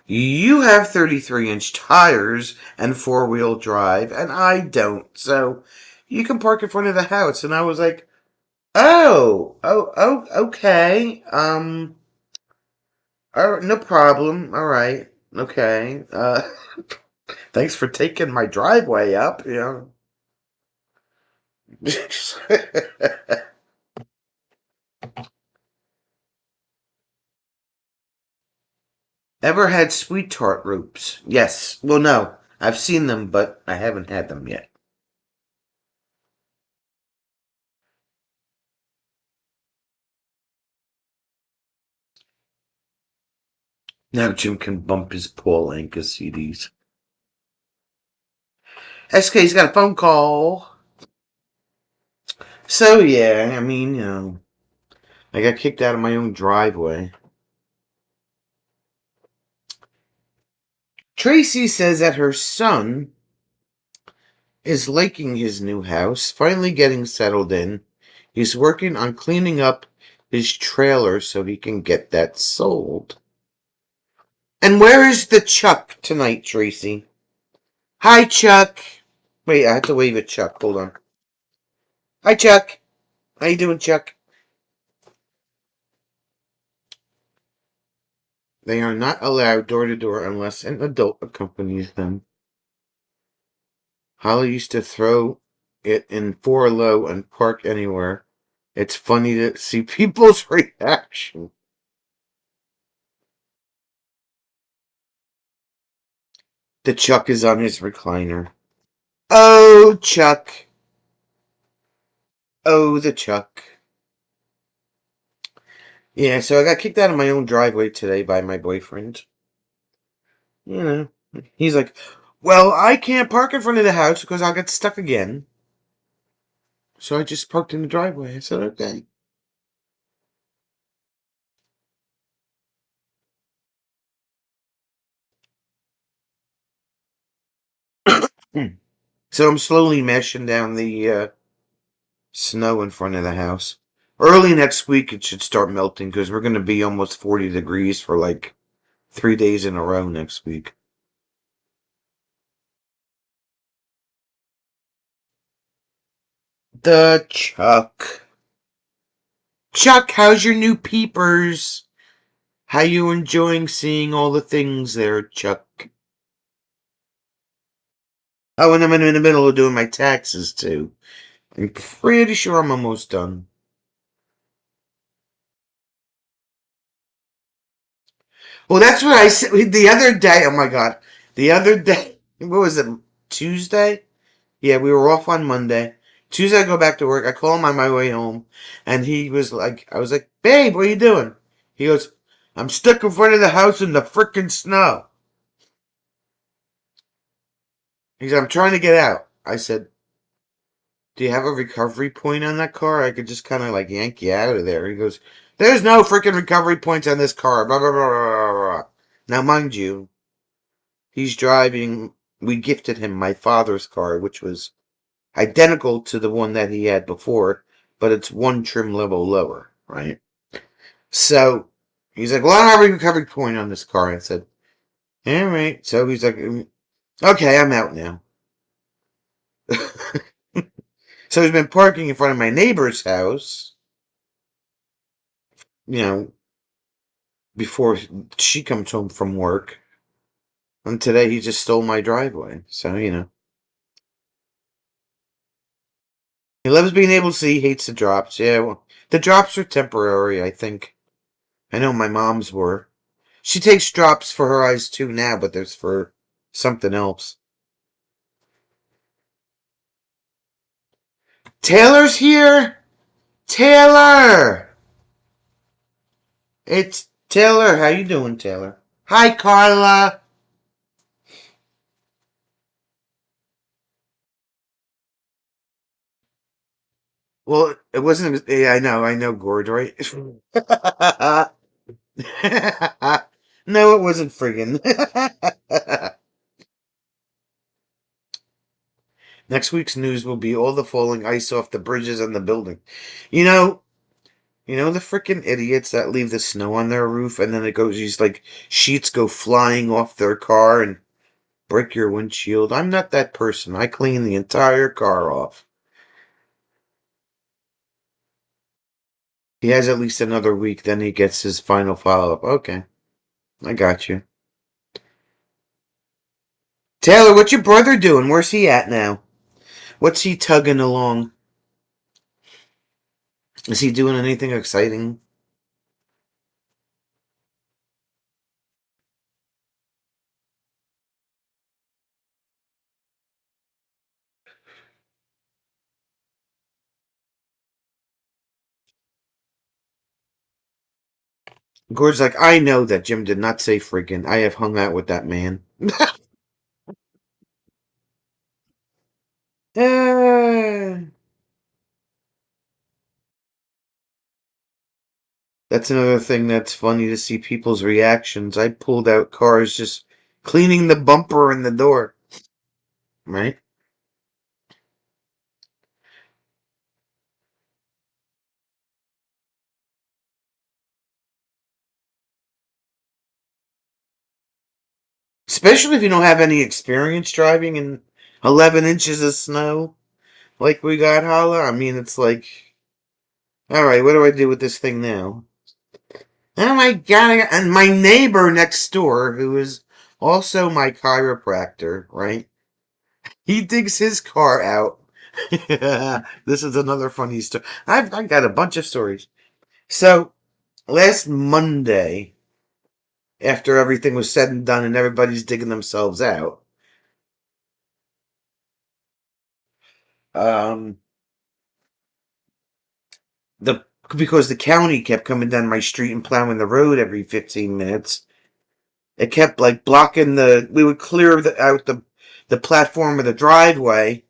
"You have 33-inch tires and four-wheel drive, and I don't. So you can park in front of the house." And I was like, oh, okay. All right, no problem. All right, okay. Thanks for taking my driveway up. Ever had sweet tart ropes? Yes. Well, no. I've seen them, but I haven't had them yet. Now Jim can bump his Paul Anka CDs. SK's got a phone call. So, yeah, I mean, I got kicked out of my own driveway. Tracy says that her son is liking his new house, finally getting settled in. He's working on cleaning up his trailer so he can get that sold. And where is the Chuck tonight, Tracy? Hi, Chuck. Wait, I have to wave at Chuck. Hold on. Hi, Chuck. How you doing, Chuck? They are not allowed door to door unless an adult accompanies them. Holly used to throw it in 4 low and park anywhere. It's funny to see people's reaction. The Chuck is on his recliner. Oh, Chuck. Oh, the Chuck. Yeah, so I got kicked out of my own driveway today by my boyfriend. You know, he's like, "Well, I can't park in front of the house because I'll get stuck again." So I just parked in the driveway. I said, "Okay." So I'm slowly mashing down the snow in front of the house. Early next week, it should start melting because we're going to be almost 40 degrees for like 3 days in a row next week. The Chuck. Chuck, how's your new peepers? How you enjoying seeing all the things there, Chuck? Oh, and I'm in the middle of doing my taxes too. I'm pretty sure I'm almost done. Well, that's what I said the other day. Oh my god. The other day, what was it? Tuesday? Yeah, we were off on Monday. Tuesday, I go back to work. I call him on my way home, and he was like, I was like, babe, what are you doing? He goes, I'm stuck in front of the house in the frickin' snow. He said, I'm trying to get out. I said, do you have a recovery point on that car? I could just kind of like yank you out of there. He goes, there's no freaking recovery points on this car. Blah, blah, blah, blah, blah. Now, mind you, he's driving. We gifted him my father's car, which was identical to the one that he had before, but it's one trim level lower, right? So he's like, well, I don't have a recovery point on this car. I said, all right. So he's like, okay, I'm out now. So he's been parking in front of my neighbor's house, you know, before she comes home from work. And today he just stole my driveway. So, he loves being able to see, he hates the drops. Yeah, well, the drops are temporary, I think. I know my mom's were. She takes drops for her eyes too now, but there's for something else. Taylor's here? Taylor! It's Taylor. How you doing, Taylor? Hi, Carla. Well, it wasn't. Yeah, I know, Gord, right? No, it wasn't friggin'. Next week's news will be all the falling ice off the bridges and the building. You know, the frickin' idiots that leave the snow on their roof and then it goes, these like sheets go flying off their car and break your windshield. I'm not that person. I clean the entire car off. He has at least another week, then he gets his final follow up. Okay, I got you. Taylor, what's your brother doing? Where's he at now? What's he tugging along? Is he doing anything exciting? Gord's like, I know that Jim did not say friggin'. I have hung out with that man. That's another thing that's funny to see people's reactions. I pulled out cars just cleaning the bumper and the door. Right? Especially if you don't have any experience driving in 11 inches of snow like we got, Holla. I mean, it's like, alright, what do I do with this thing now? Oh my god, and my neighbor next door, who is also my chiropractor, right? He digs his car out. This is another funny story. I've got a bunch of stories. So, last Monday, after everything was said and done and everybody's digging themselves out, um, the because the county kept coming down my street and plowing the road every 15 minutes, it kept like blocking we would clear out the platform of the driveway,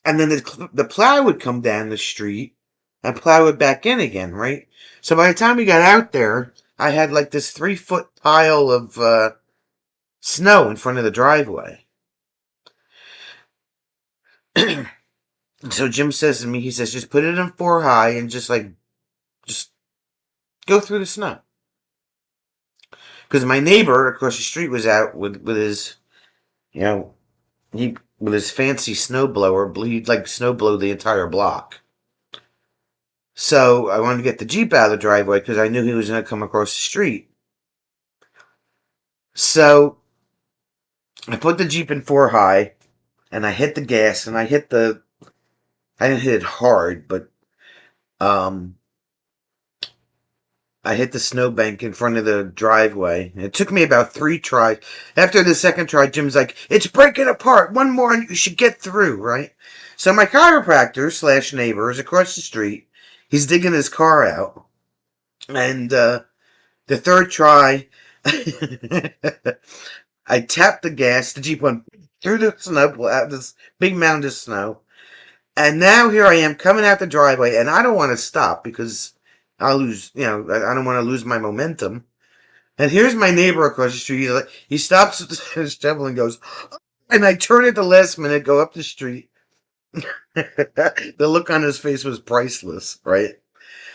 and then the plow would come down the street and plow it back in again, right? So by the time we got out there, I had like this 3 foot pile of snow in front of the driveway. So Jim says to me, he says, just put it in four high and just go through the snow. Because my neighbor across the street was out with his, you know, he with his fancy snow blower. He'd like snow blow the entire block. So I wanted to get the Jeep out of the driveway because I knew he was going to come across the street. So I put the Jeep in four high and I hit the gas and I didn't hit it hard, but um, I hit the snowbank in front of the driveway. It took me about 3 tries. After the second try, Jim's like, it's breaking apart. One more and you should get through, right? So my chiropractor slash neighbor is across the street. He's digging his car out. And the third try, I tapped the gas. The Jeep went through the snow, out this big mound of snow. And now here I am coming out the driveway, and I don't want to stop because I'll lose, I don't want to lose my momentum. And here's my neighbor across the street. He stops his shovel and goes, and I turn at the last minute, go up the street. The look on his face was priceless, right?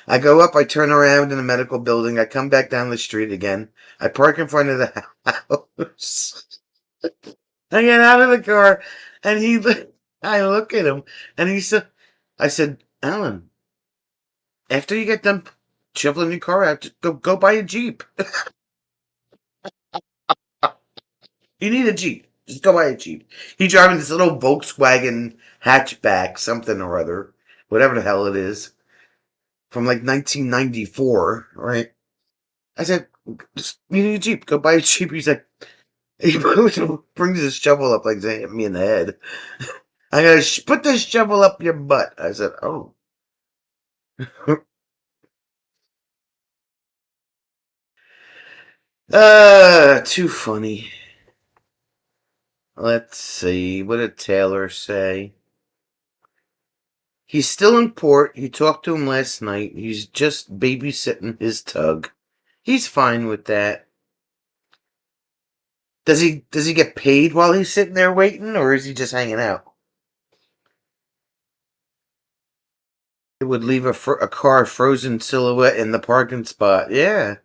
I go up, I turn around in the medical building, I come back down the street again. I park in front of the house. I get out of the car, and I look at him, and I said, Alan, after you get done shoveling your car out, just go buy a Jeep. You need a Jeep. Just go buy a Jeep. He's driving this little Volkswagen hatchback, something or other, whatever the hell it is, from like 1994, right? I said, you need a Jeep. Go buy a Jeep. He's like, he brings his shovel up like hit me in the head. I gotta put this shovel up your butt. I said, oh. Too funny. Let's see. What did Taylor say? He's still in port. You talked to him last night. He's just babysitting his tug. He's fine with that. Does he get paid while he's sitting there waiting, or is he just hanging out? It would leave a car frozen silhouette in the parking spot. Yeah.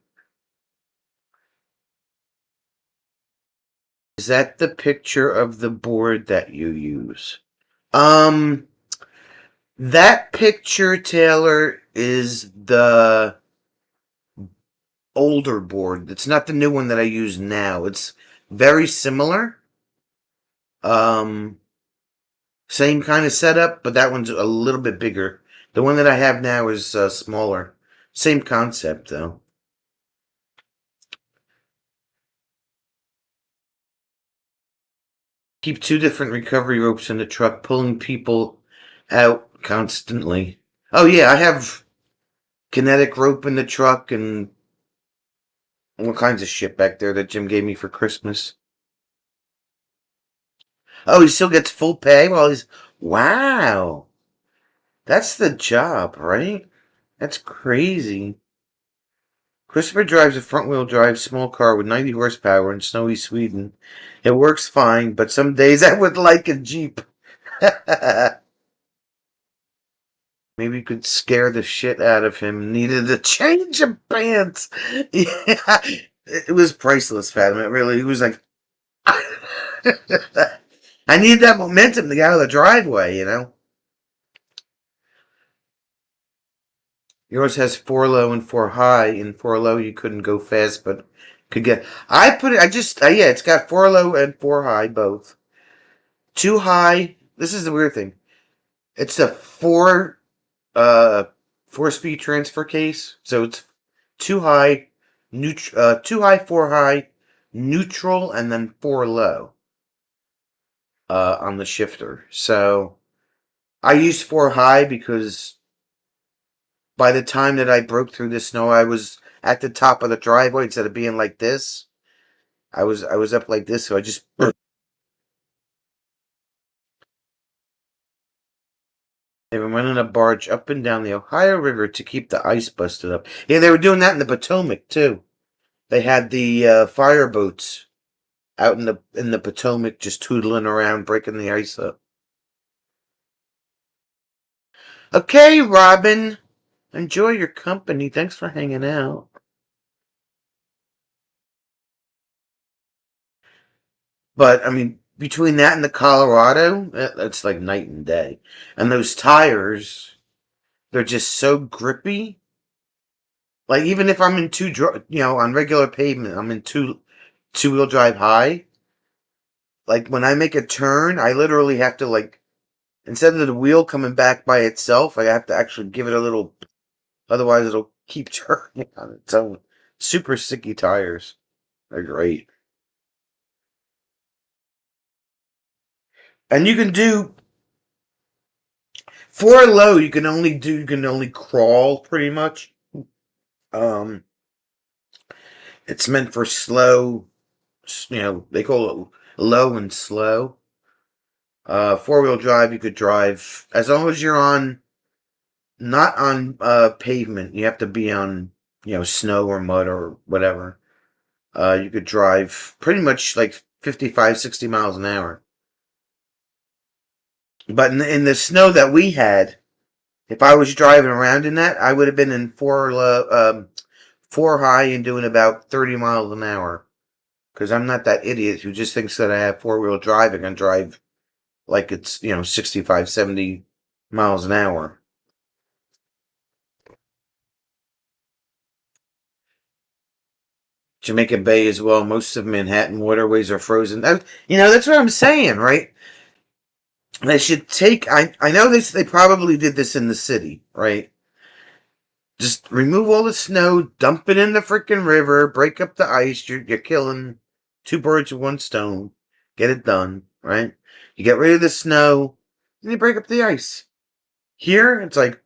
Is that the picture of the board that you use? Um, that picture, Taylor, is the older board. It's not the new one that I use now. It's very similar. Um, Same kind of setup, but that one's a little bit bigger. The one that I have now is smaller. Same concept, though. Keep 2 different recovery ropes in the truck, pulling people out constantly. Oh, yeah, I have kinetic rope in the truck and all kinds of shit back there that Jim gave me for Christmas. Oh, he still gets full pay while he's. Wow. That's the job, right? That's crazy. Christopher drives a front-wheel drive small car with 90 horsepower in snowy Sweden. It works fine, but some days I would like a Jeep. Maybe you could scare the shit out of him. Needed a change of pants. Yeah, it was priceless, Fatima. It really, he was like, I need that momentum to get out of the driveway. Yours has 4 low and 4 high. In 4 low, you couldn't go fast, but could get. I put it. Yeah, it's got 4 low and 4 high both. 2 high. This is the weird thing. It's a 4-speed transfer case, so it's 2 high, 2 high, 4 high, neutral, and then 4 low. On the shifter. So I used 4 high because by the time that I broke through the snow, I was at the top of the driveway instead of being like this. I was up like this, so I just. They were running a barge up and down the Ohio River to keep the ice busted up. Yeah, they were doing that in the Potomac too. They had the fire boats out in the Potomac just tootling around, breaking the ice up. Okay, Robin. Enjoy your company. Thanks for hanging out. But, I mean, between that and the Colorado, that's like night and day. And those tires, they're just so grippy. Like, even if I'm in on regular pavement, I'm in two-wheel drive high. Like, when I make a turn, I literally have to, like, instead of the wheel coming back by itself, I have to actually give it a little, otherwise it'll keep turning on its own. Super sticky tires. They're great. And you can do for low. You can only crawl pretty much. Um, it's meant for slow. They call it low and slow. Four-wheel drive. You could drive as long as you're on not on pavement. You have to be on snow or mud or whatever. You could drive pretty much like 55, 60 miles an hour. But in the snow that we had, if I was driving around in that, I would have been in four high and doing about 30 miles an hour. Because I'm not that idiot who just thinks that I have four-wheel drive and can drive like it's 65, 70 miles an hour. Jamaica Bay as well. Most of Manhattan waterways are frozen. That's what I'm saying, right? They should take. I know they probably did this in the city, right? Just remove all the snow, dump it in the freaking river, break up the ice. You're killing two birds with one stone. Get it done, right? You get rid of the snow, and you break up the ice. Here, it's like,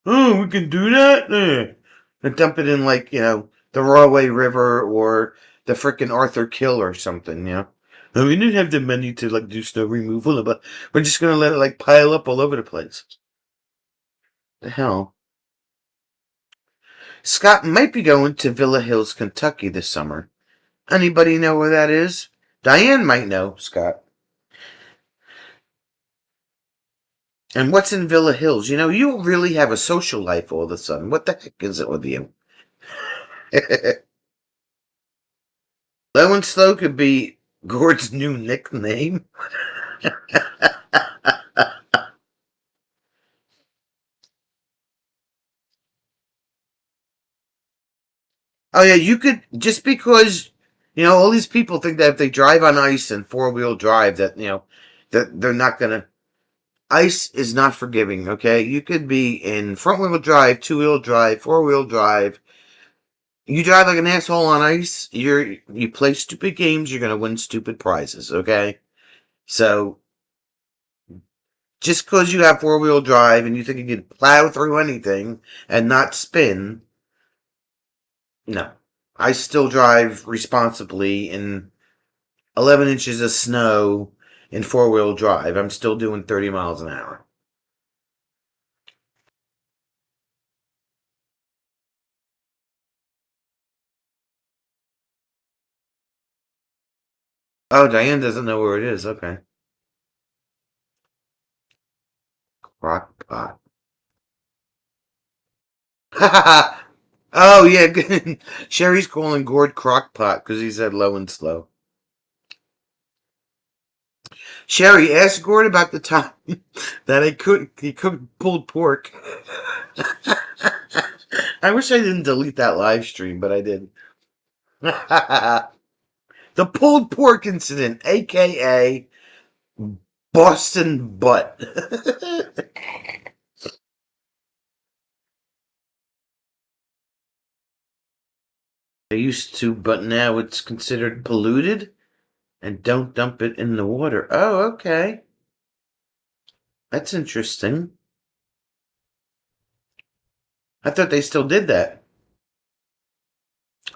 oh, we can do that? And dump it in, like, the Rahway River or the frickin' Arthur Kill or something. And we didn't have the money to, like, do snow removal, but we're just gonna let it, like, pile up all over the place. The hell? Scott might be going to Villa Hills, Kentucky this summer. Anybody know where that is? Diane might know, Scott. And what's in Villa Hills? You really have a social life all of a sudden. What the heck is it with you? Low and Slow could be Gord's new nickname. Oh yeah, you could just because all these people think that if they drive on ice and four-wheel drive that they're not gonna. Ice is not forgiving. Okay, you could be in front-wheel drive, two-wheel drive, four-wheel drive. You drive like an asshole on ice. You play stupid games. You're gonna win stupid prizes. Okay, so just because you have four-wheel drive and you think you can plow through anything and not spin, no. I still drive responsibly in 11 inches of snow in four-wheel drive. I'm still doing 30 miles an hour. Oh, Diane doesn't know where it is. Okay. Crock pot. Oh, yeah. Sherry's calling Gord Crockpot because he said low and slow. Sherry, ask Gord about the time that he cooked pulled pork. I wish I didn't delete that live stream, but I did. The pulled pork incident, aka Boston butt. I used to, but now it's considered polluted and don't dump it in the water. Oh, okay. That's interesting. I thought they still did that.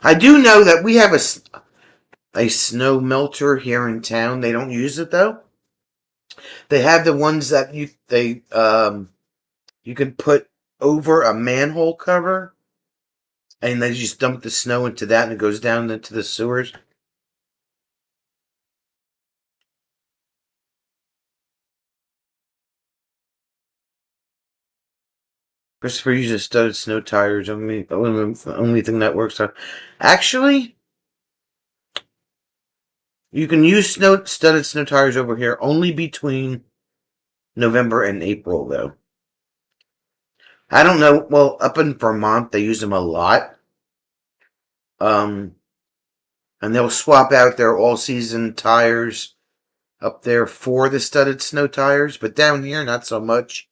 I do know that we have a snow melter here in town. They don't use it though. They have the ones that you can put over a manhole cover and they just dump the snow into that and it goes down into the sewers. Christopher uses studded snow tires. Only thing that works on. Actually, you can use studded snow tires over here only between November and April, though. I don't know. Well, up in Vermont, they use them a lot. And they'll swap out their all-season tires up there for the studded snow tires, but down here, not so much.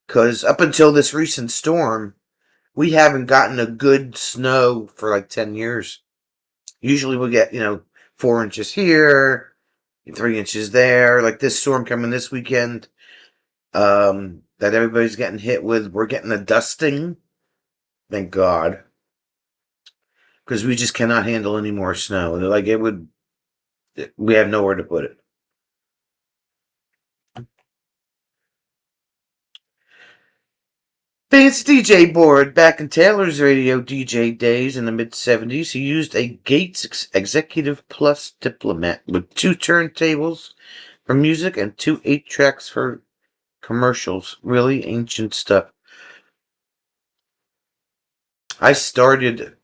Because up until this recent storm, we haven't gotten a good snow for like 10 years. Usually we get, 4 inches here, 3 inches there. Like this storm coming this weekend, that everybody's getting hit with. We're getting a dusting. Thank God. Because we just cannot handle any more snow. Like we have nowhere to put it. Fancy DJ board. Back in Taylor's radio DJ days in the mid-70s, he used a Gates Executive Plus Diplomat with 2 turntables for music and 2 8-tracks for commercials. Really ancient stuff. I started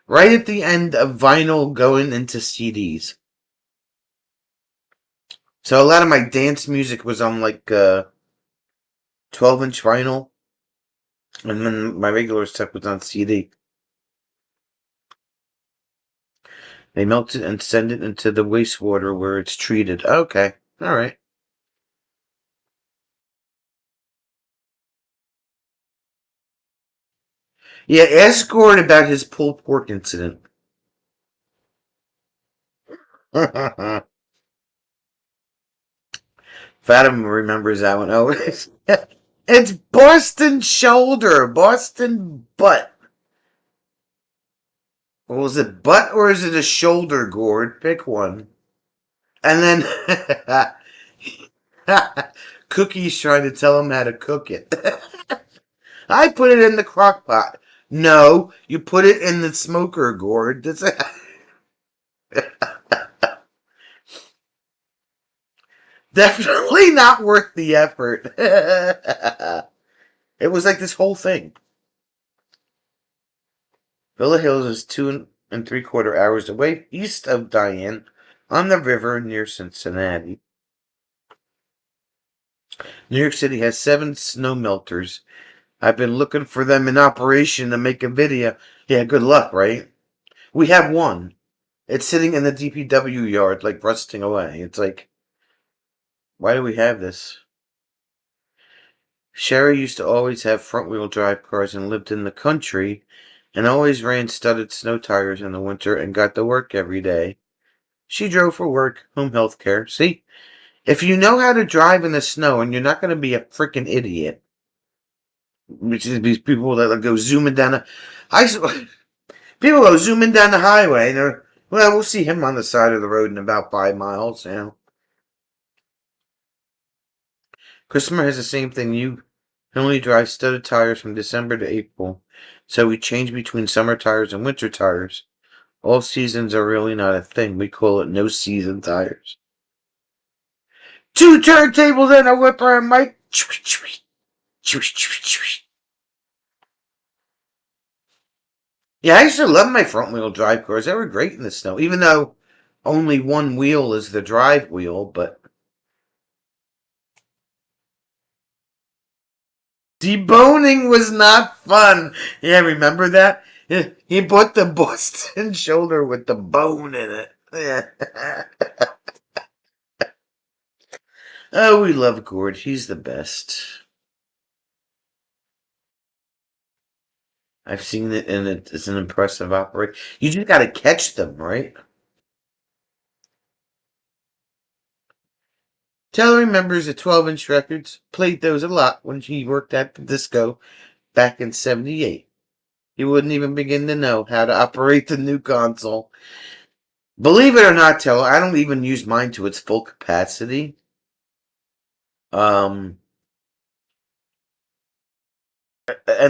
right at the end of vinyl going into CDs. So a lot of my dance music was on like 12-inch vinyl. And then my regular stuff was on CD. They melt it and send it into the wastewater where it's treated. Okay. All right. Yeah, ask Gord about his pulled pork incident. Fatima remembers that one. Oh, it's Boston shoulder, Boston butt. Well, was it butt or is it a shoulder, Gord? Pick one. And then Cookie's trying to tell him how to cook it. I put it in the crock pot. No, you put it in the smoker, Gord. Definitely not worth the effort. It was like this whole thing. Villa Hills is 2 3/4 hours away east of Diane on the river near Cincinnati. New York City has 7 snow melters. I've been looking for them in operation to make a video. Yeah, good luck, right? We have one. It's sitting in the DPW yard, like rusting away. It's like, why do we have this? Sherry used to always have front-wheel drive cars and lived in the country and always ran studded snow tires in the winter and got to work every day. She drove for work, home health care. See, if you know how to drive in the snow and you're not going to be a freaking idiot, which is these people that go zooming down people go zooming down the highway and they're, well, we'll see him on the side of the road in about 5 miles, Christopher has the same thing. You can only drive studded tires from December to April, so we change between summer tires and winter tires. All seasons are really not a thing. We call it no season tires. 2 turntables and a whipper and mic. Yeah, I used to love my front wheel drive cars. They were great in the snow, even though only one wheel is the drive wheel, but deboning was not fun. Yeah, remember that? He put the Boston shoulder with the bone in it. Yeah. Oh, we love Gord. He's the best. I've seen it, and it's an impressive operation. You just got to catch them, right? Taylor remembers the 12-inch records. Played those a lot when he worked at the disco back in 78. He wouldn't even begin to know how to operate the new console. Believe it or not, Taylor, I don't even use mine to its full capacity. And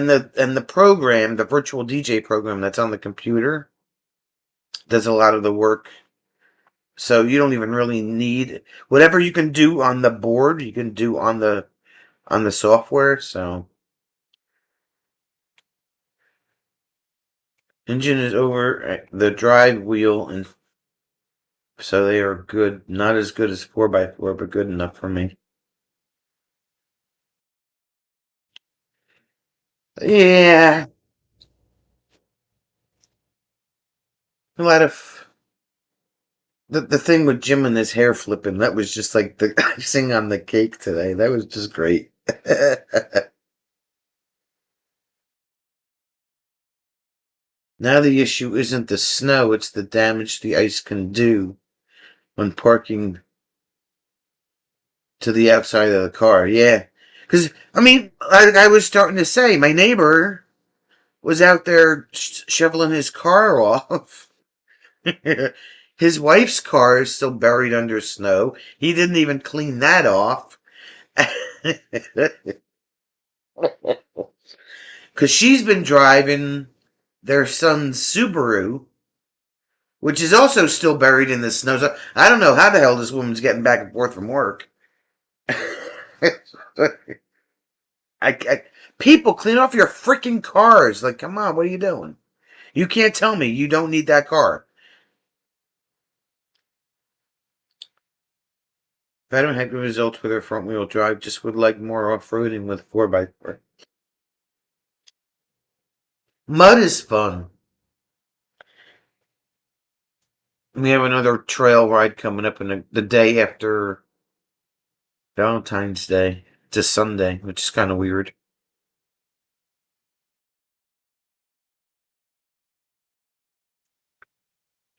the program, the virtual DJ program that's on the computer, does a lot of the work. So you don't even really need whatever you can do on the board, you can do on the software. So Engine is over the drive wheel, and so they are good. Not as good as 4x4, but good enough for me. Yeah, a lot of the thing with Jim and his hair flipping. That was just like the icing on the cake today. That was just great. Now the issue isn't the snow; it's the damage the ice can do when parking to the outside of the car. Yeah, because I mean, I was starting to say, my neighbor was out there shoveling his car off. His wife's car is still buried under snow. He didn't even clean that off. Because she's been driving their son's Subaru, which is also still buried in the snow. So I don't know how the hell this woman's getting back and forth from work. I, people, clean off your freaking cars. Like, come on, what are you doing? You can't tell me you don't need that car. If I don't have good results with her front wheel drive, just would like more off roading with 4x4. Mud is fun. We have another trail ride coming up in the day after Valentine's Day. It's a Sunday, which is kind of weird.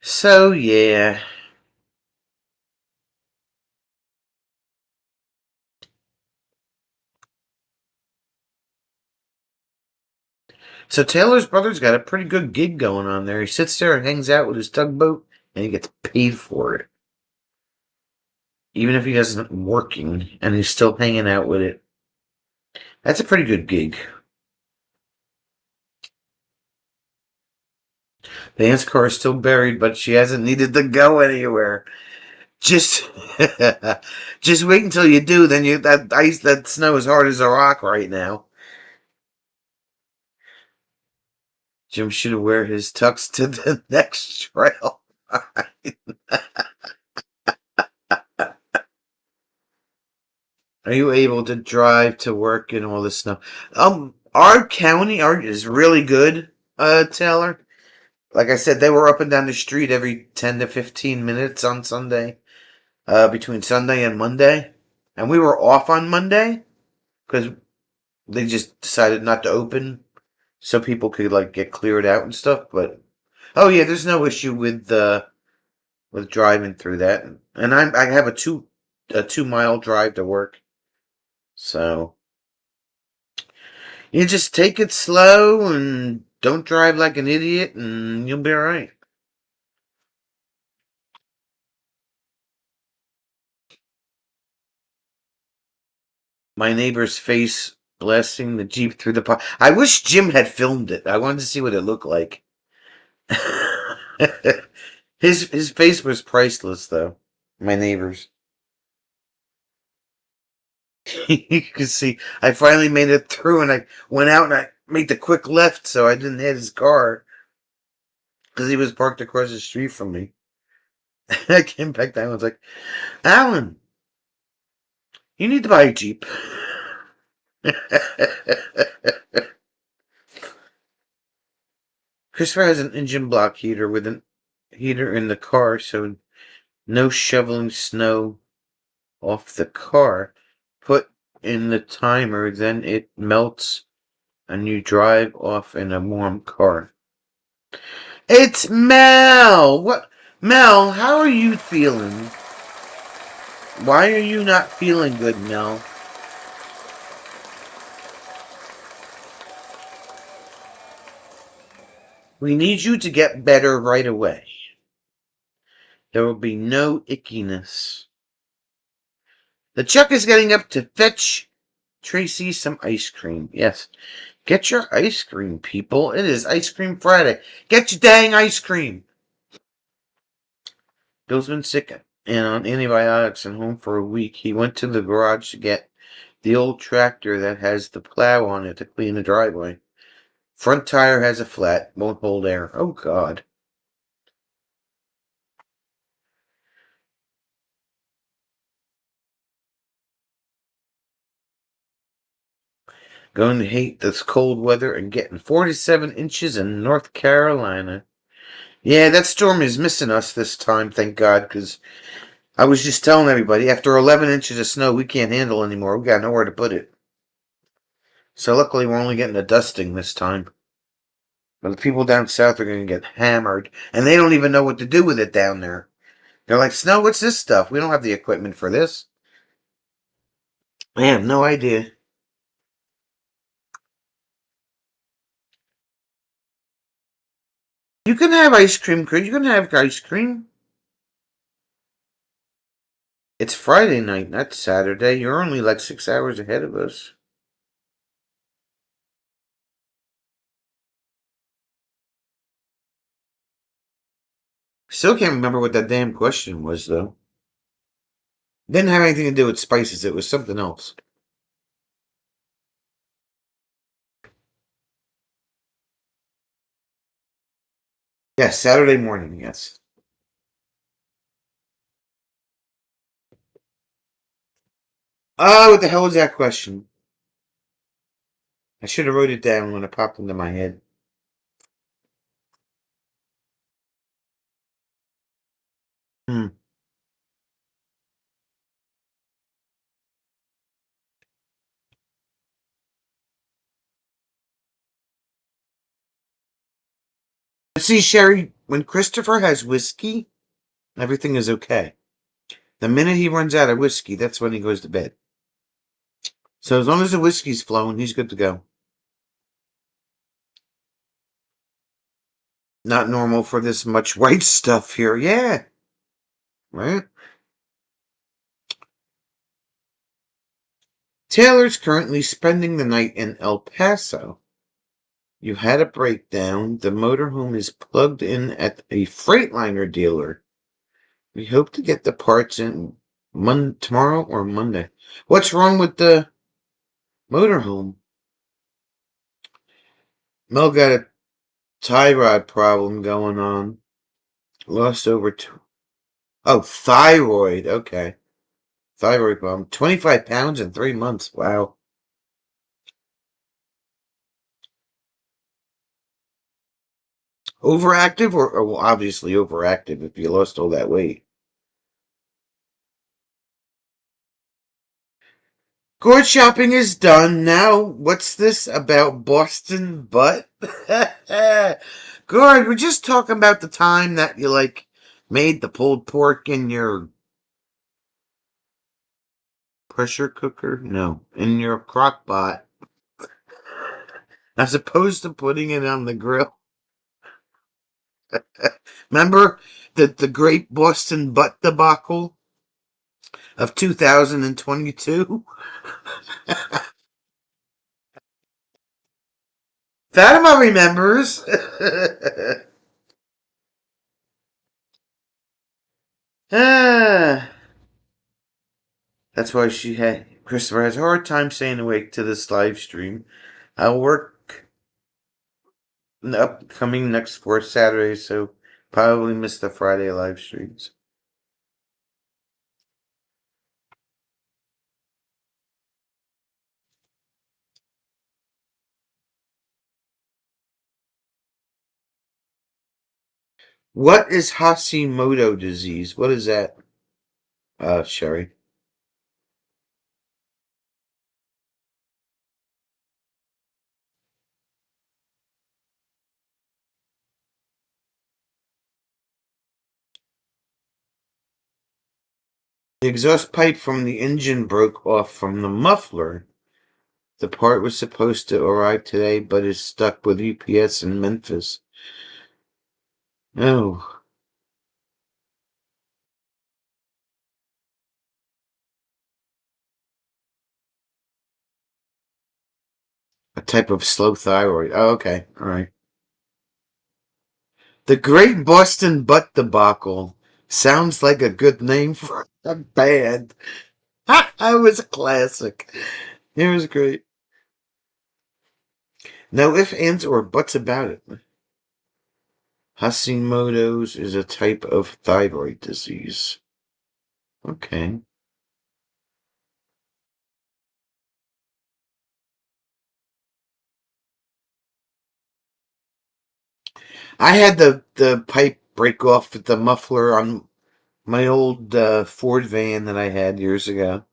So, yeah. So Taylor's brother's got a pretty good gig going on there. He sits there and hangs out with his tugboat, and he gets paid for it. Even if he isn't working, and he's still hanging out with it. That's a pretty good gig. The aunt's car is still buried, but she hasn't needed to go anywhere. Just, just wait until you do. Then that snow is hard as a rock right now. Jim should wear his tux to the next trail. Are you able to drive to work in all this snow? Our county is really good, Taylor. Like I said, they were up and down the street every 10 to 15 minutes on Sunday, between Sunday and Monday. And we were off on Monday because they just decided not to open so people could like get cleared out and stuff. But oh yeah, there's no issue with driving through that. And I have a 2 mile drive to work, so you just take it slow and don't drive like an idiot, and you'll be all right. My neighbor's face blasting the Jeep through the pot. I wish Jim had filmed it. I wanted to see what it looked like. His face was priceless, though. My neighbor's. You can see I finally made it through, and I went out and I made the quick left so I didn't hit his car because he was parked across the street from me. I came back down and was like, Alan, you need to buy a Jeep. Christopher has an engine block heater with a heater in the car, so no shoveling snow off the car. Put in the timer, then it melts and you drive off in a warm car. It's Mel! What? Mel, how are you feeling? Why are you not feeling good, Mel? We need you to get better right away. There will be no ickiness. The Chuck is getting up to fetch Tracy some ice cream. Yes. Get your ice cream, people. It is Ice Cream Friday. Get your dang ice cream. Bill's been sick and on antibiotics and home for a week. He went to the garage to get the old tractor that has the plow on it to clean the driveway. Front tire has a flat, won't hold air. Oh, God. Going to hate this cold weather and getting 47 inches in North Carolina. Yeah, that storm is missing us this time, thank God, because I was just telling everybody, after 11 inches of snow, we can't handle anymore. We got nowhere to put it. So luckily, we're only getting a dusting this time. But the people down south are going to get hammered, and they don't even know what to do with it down there. They're like, Snow, what's this stuff? We don't have the equipment for this. I have no idea. You can have ice cream, Chris. You can have ice cream. It's Friday night, not Saturday. You're only like 6 hours ahead of us. Still can't remember what that damn question was, though. Didn't have anything to do with spices. It was something else. Yes, Saturday morning, yes. What the hell was that question? I should have wrote it down when it popped into my head. Hmm. See, Sherry, when Christopher has whiskey, everything is okay. The minute he runs out of whiskey, that's when he goes to bed. So as long as the whiskey's flowing, he's good to go. Not normal for this much white stuff here. Yeah. Right? Taylor's currently spending the night in El Paso. You had a breakdown. The motorhome is plugged in at a Freightliner dealer. We hope to get the parts in tomorrow or Monday. What's wrong with the motorhome? Mel got a tie rod problem going on. Lost over two. Oh, thyroid. Okay. Thyroid problem. 25 pounds in 3 months. Wow. Overactive or well, obviously overactive if you lost all that weight. Gourd shopping is done. Now, what's this about Boston butt? Gourd, we're just talking about the time that you, made the pulled pork in your pressure cooker? No, in your crock pot, as opposed to putting it on the grill. Remember the great Boston butt debacle of 2022? Fatima remembers. Ah, that's why Christopher has a hard time staying awake to this live stream. I'll work upcoming next 4 Saturdays, so probably miss the Friday live streams. What is Hashimoto disease? What is that, Sherry? The exhaust pipe from the engine broke off from the muffler. The part was supposed to arrive today, but is stuck with UPS in Memphis. Oh, a type of slow thyroid. Oh, okay. All right. The Great Boston Butt Debacle sounds like a good name for a band. Ha! It was a classic. It was great. No ifs, ands, or buts about it. Hashimoto's is a type of thyroid disease. Okay. I had the pipe break off at the muffler on my old Ford van that I had years ago.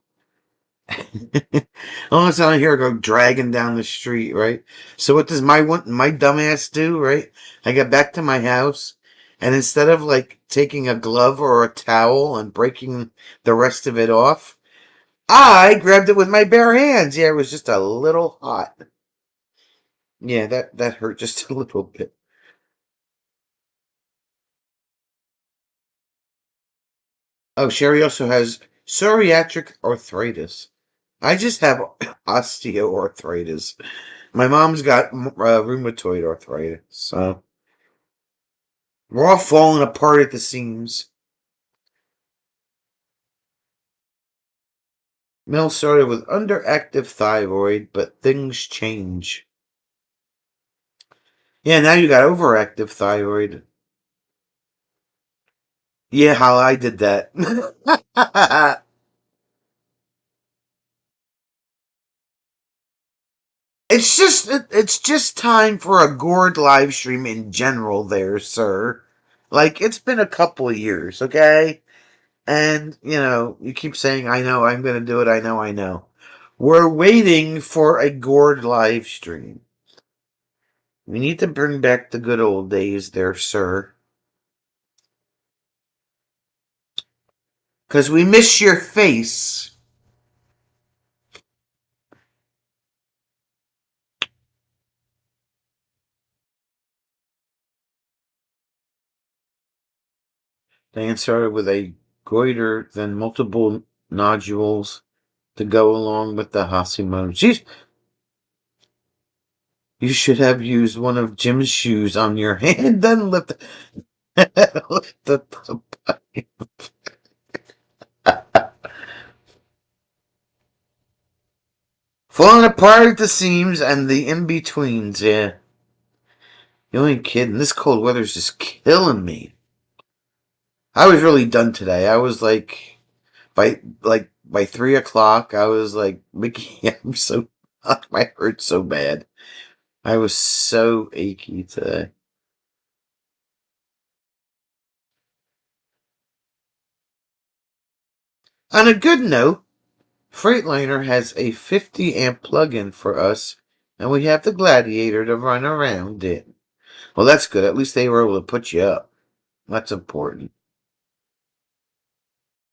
All of a sudden, I hear it go dragging down the street, right? So what does my dumbass do, right? I get back to my house, and instead of like taking a glove or a towel and breaking the rest of it off, I grabbed it with my bare hands. Yeah, it was just a little hot. Yeah, that hurt just a little bit. Oh, Sherry also has psoriatic arthritis. I just have osteoarthritis. My mom's got rheumatoid arthritis, so we're all falling apart at the seams. Mel started with underactive thyroid, but things change. Yeah, now you got overactive thyroid. Yeah, how I did that. it's just time for a gourd live stream in general there, sir. Like it's been a couple of years, okay? And you keep saying I know I'm going to do it. I know. We're waiting for a gourd live stream. We need to bring back the good old days there, sir. Cuz we miss your face. Diane started with a goiter, then multiple nodules to go along with the Hashimoto. Jeez, you should have used one of Jim's shoes on your hand, then lift the falling apart at the seams and the in-betweens, yeah. You ain't kidding. This cold weather's just killing me. I was really done today. I was by 3 o'clock, I was like, Mickey, I'm so my hurt so bad. I was so achy today. On a good note, Freightliner has a 50 amp plug-in for us, and we have the Gladiator to run around it. Well, that's good. At least they were able to put you up. That's important.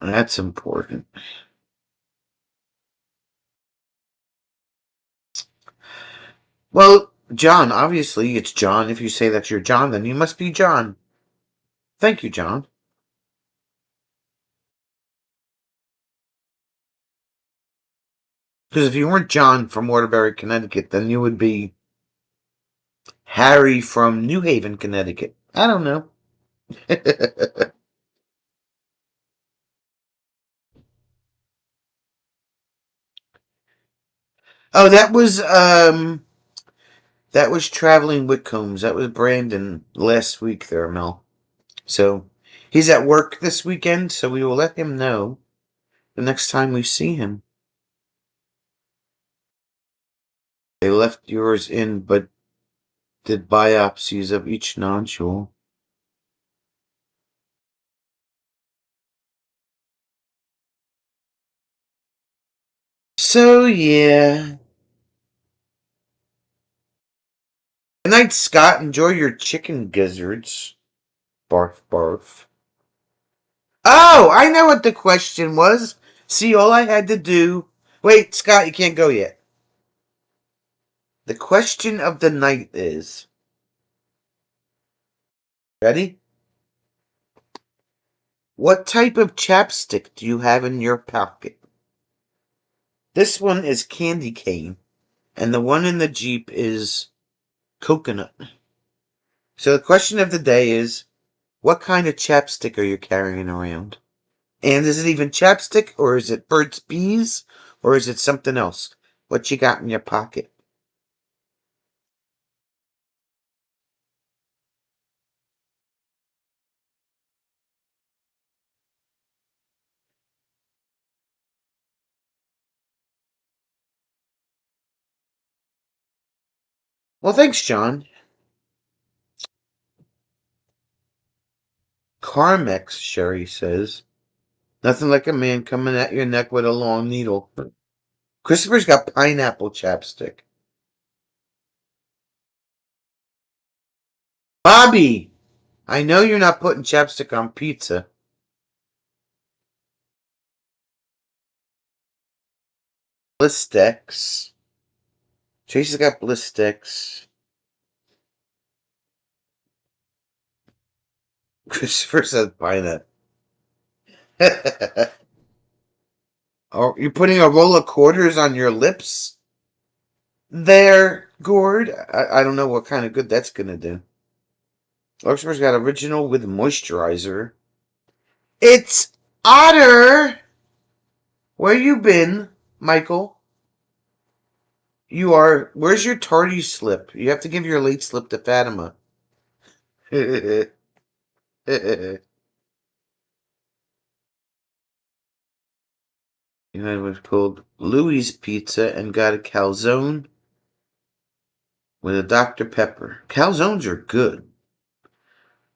That's important. Well, John, obviously it's John. If you say that you're John, then you must be John. Thank you, John. Because if you weren't John from Waterbury, Connecticut, then you would be Harry from New Haven, Connecticut. I don't know. Oh, that was Traveling Whitcombs. That was Brandon last week there, Mel. So he's at work this weekend, so we will let him know the next time we see him. They left yours in, but did biopsies of each nodule. So yeah. Good night, Scott. Enjoy your chicken gizzards. Barf, barf. Oh, I know what the question was. See, all I had to do. Wait, Scott, you can't go yet. The question of the night is. Ready? What type of chapstick do you have in your pocket? This one is candy cane, and the one in the Jeep is coconut. So the question of the day is, what kind of chapstick are you carrying around? And is it even chapstick, or is it Burt's Bees, or is it something else? What you got in your pocket? Well, thanks, John. Carmex, Sherry says. Nothing like a man coming at your neck with a long needle. Christopher's got pineapple chapstick. Bobby! I know you're not putting chapstick on pizza. Bliss sticks. Tracy's got bliss sticks. Christopher says pineapple. Are you putting a roll of quarters on your lips? There, Gord. I don't know what kind of good that's gonna do. Luxembourg's got original with moisturizer. It's Otter! Where you been, Michael? You are. Where's your tardy slip? You have to give your late slip to Fatima. United was called Louis Pizza and got a calzone with a Dr. Pepper. Calzones are good.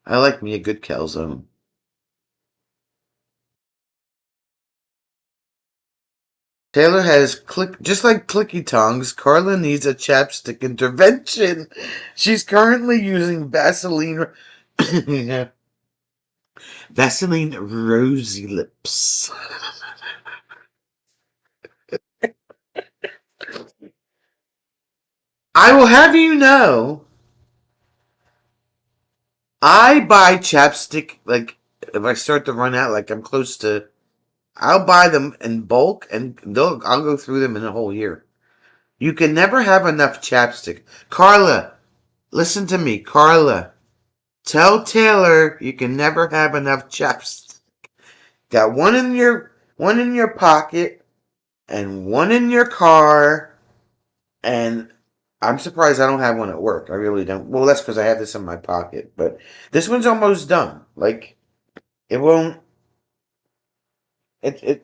I like me a good calzone. Taylor has just like clicky tongues. Carla needs a chapstick intervention. She's currently using Vaseline. Vaseline Rosy Lips. I will have you know, I buy chapstick, like, if I start to run out, like I'm close to, I'll buy them in bulk and I'll go through them in a whole year. You can never have enough chapstick. Carla, listen to me. Carla, tell Taylor you can never have enough chapstick. Got one in your pocket and one in your car, and I'm surprised I don't have one at work. I really don't. Well, that's because I have this in my pocket, but this one's almost done. Like, it won't.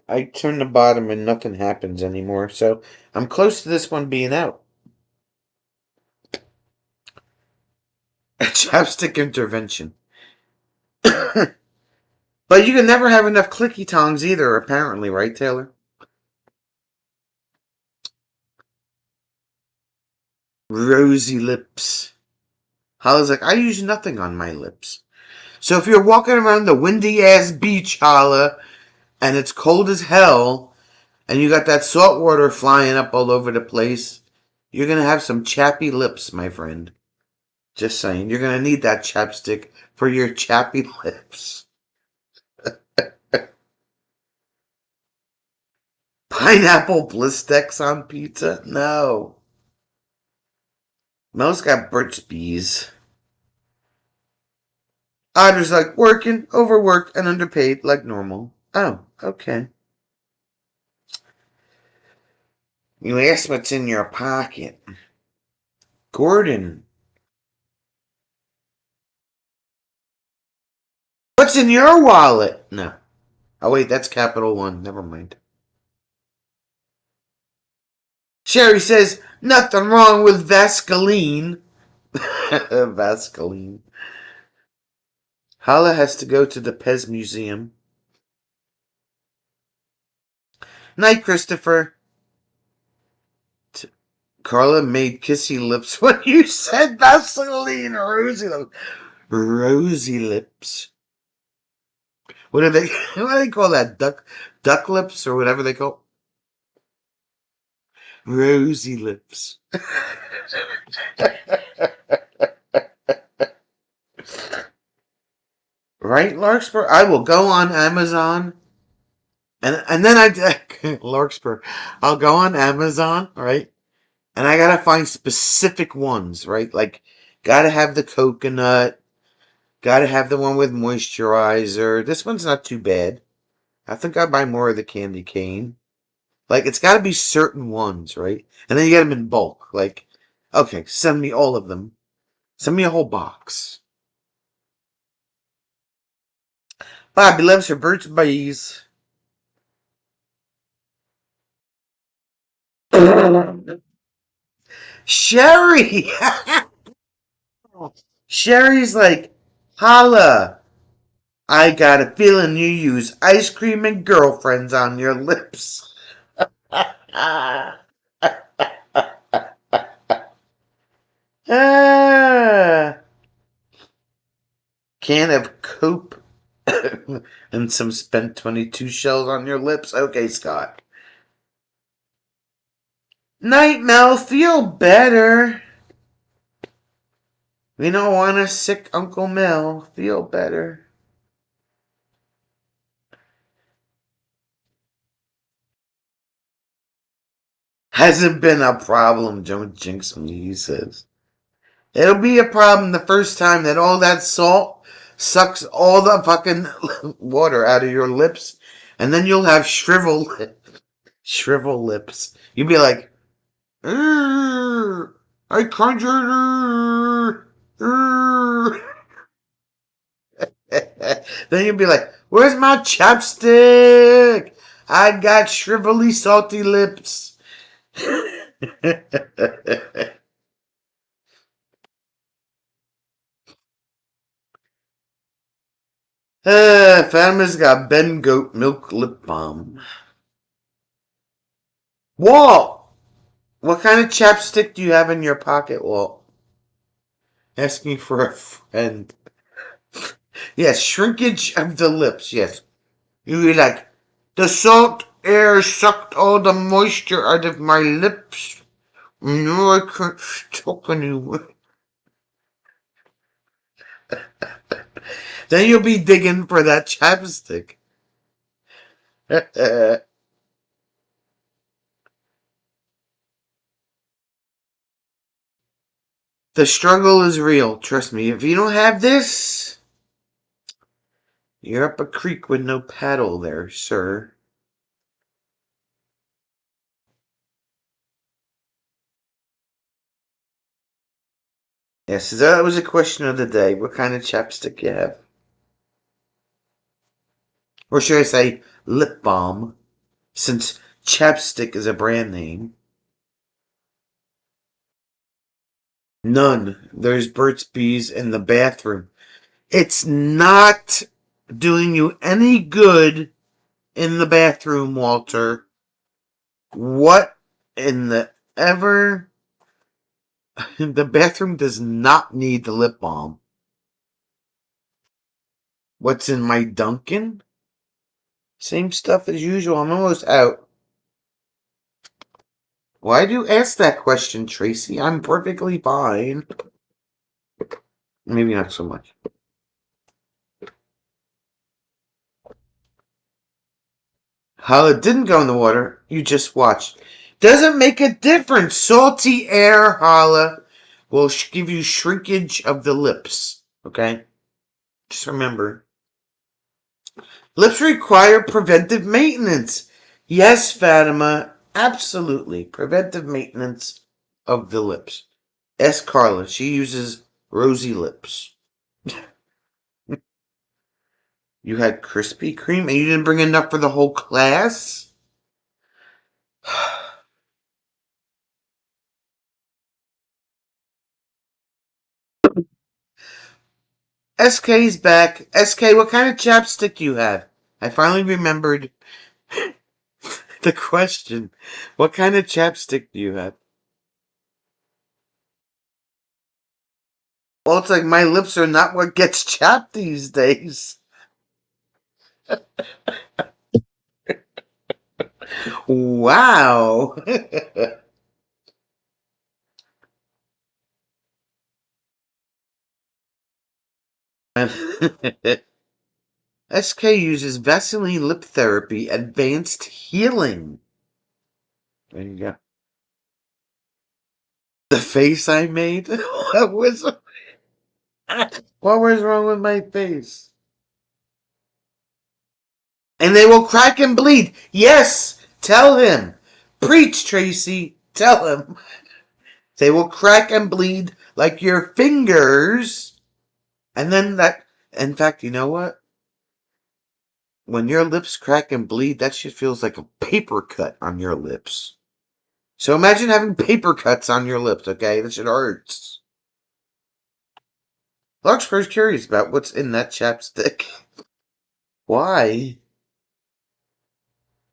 I turn the bottom and nothing happens anymore. So I'm close to this one being out. A chapstick intervention. But you can never have enough clicky tongs either, apparently, right, Taylor? Rosy lips. Holla's like, I use nothing on my lips. So if you're walking around the windy ass beach, Holla, and it's cold as hell, and you got that salt water flying up all over the place, you're gonna have some chappy lips, my friend. Just saying, you're gonna need that chapstick for your chappy lips. Pineapple blistex on pizza? No. Mel's got Burt's Bees. Otter's like working, overworked, and underpaid like normal. Oh, okay. You asked what's in your pocket. Gordon. What's in your wallet? No. Oh, wait, that's Capital One. Never mind. Sherry says, nothing wrong with Vaseline. Vaseline. Hala has to go to the Pez Museum. Night, Christopher. Carla made kissy lips when you said Vaseline. Rosy lips. Rosy lips. What do they? What do they call that? Duck lips or whatever they call. Rosy lips. Right, Larkspur? I will go on Amazon. And then Larkspur. I'll go on Amazon, right? And I gotta find specific ones, right? Like, gotta have the coconut. Gotta have the one with moisturizer. This one's not too bad. I think I'll buy more of the candy cane. Like, it's gotta be certain ones, right? And then you get them in bulk. Like, okay, send me all of them. Send me a whole box. Bobby loves her Burt's Bees. Sherry! Sherry's like, holla. I got a feeling you use ice cream and girlfriends on your lips. Ah. Can of Cope and some spent 22 shells on your lips. Okay, Scott. Night, Mel. Feel better. We don't want a sick Uncle Mel. Feel better. Hasn't been a problem, don't jinx me, he says. It'll be a problem the first time that all that salt sucks all the fucking water out of your lips, and then you'll have shrivel lips. You'll be like, I conjured her. Then you'll be like, where's my chapstick? I got shrivelly salty lips. Family's got Ben Goat Milk Lip Balm. Walt! What kind of chapstick do you have in your pocket, Walt? Asking for a friend. Yes, shrinkage of the lips, yes. You be like, the salt air sucked all the moisture out of my lips. No, I can't talk anymore. Then you'll be digging for that chapstick. The struggle is real. Trust me. If you don't have this, you're up a creek with no paddle there, sir. Yes, that was a question of the day. What kind of chapstick you have? Or should I say lip balm, since chapstick is a brand name. None. There's Burt's Bees in the bathroom. It's not doing you any good in the bathroom, Walter. What in the ever? The bathroom does not need the lip balm. What's in my Dunkin'? Same stuff as usual. I'm almost out. Why do you ask that question, Tracy? I'm perfectly fine. Maybe not so much. Hala didn't go in the water. You just watched. Doesn't make a difference. Salty air, Hala, will give you shrinkage of the lips. Okay? Just remember. Lips require preventive maintenance. Yes, Fatima. Absolutely. Preventive maintenance of the lips. Ask Carla. She uses rosy lips. You had Krispy Kreme and you didn't bring enough for the whole class? SK's back. SK, what kind of chapstick do you have? I finally remembered the question. What kind of chapstick do you have? Well, it's like my lips are not what gets chapped these days. Wow. SK uses Vaseline Lip Therapy Advanced Healing. There you go. The face I made? What was wrong with my face? And they will crack and bleed. Yes, tell him. Preach, Tracy. Tell him. They will crack and bleed like your fingers. And then that, in fact, you know what? When your lips crack and bleed, that shit feels like a paper cut on your lips. So imagine having paper cuts on your lips, okay? That shit hurts. Larkspur's curious about what's in that chapstick. Why?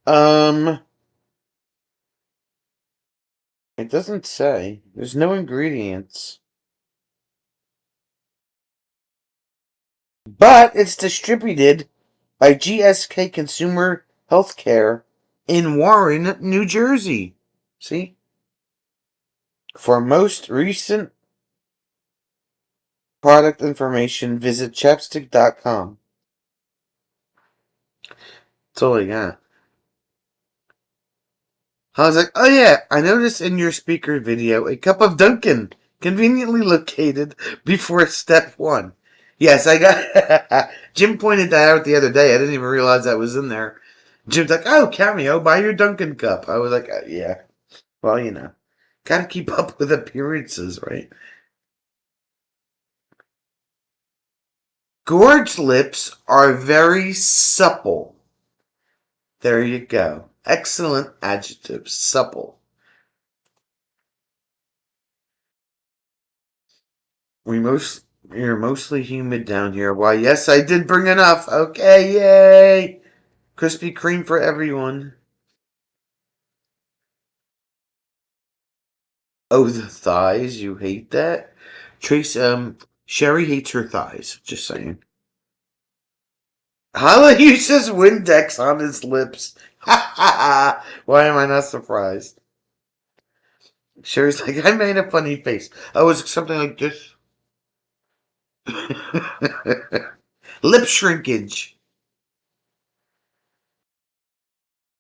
It doesn't say. There's no ingredients. But it's distributed by GSK Consumer Healthcare in Warren, New Jersey. See? For most recent product information, visit chapstick.com. That's all I got. I was like, oh yeah, I noticed in your speaker video a cup of Dunkin' conveniently located before step 1. Yes, I got. Jim pointed that out the other day. I didn't even realize that was in there. Jim's like, oh, Cameo, buy your Dunkin' cup. I was like, yeah. Well, you know. Gotta keep up with appearances, right? Gourd's lips are very supple. There you go. Excellent adjective. Supple. You're mostly humid down here. Why, yes, I did bring enough. Okay, yay! Krispy Kreme for everyone. Oh, the thighs. You hate that? Trace, Sherry hates her thighs. Just saying. Hala uses Windex on his lips. Ha ha ha! Why am I not surprised? Sherry's like, I made a funny face. Oh, was it something like this? Lip shrinkage.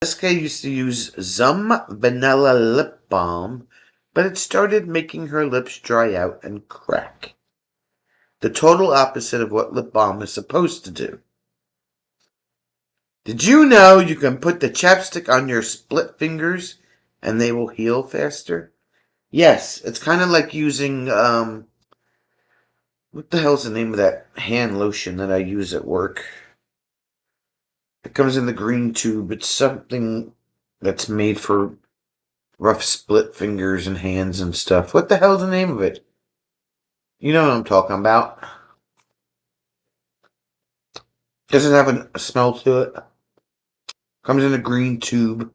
SK used to use Zum Vanilla Lip Balm, but it started making her lips dry out and crack. The total opposite of what lip balm is supposed to do. Did you know you can put the chapstick on your split fingers and they will heal faster? Yes, it's kind of like using, what the hell's the name of that hand lotion that I use at work? It comes in the green tube. It's something that's made for rough split fingers and hands and stuff. What the hell's the name of it? You know what I'm talking about. Doesn't have a smell to it. Comes in a green tube.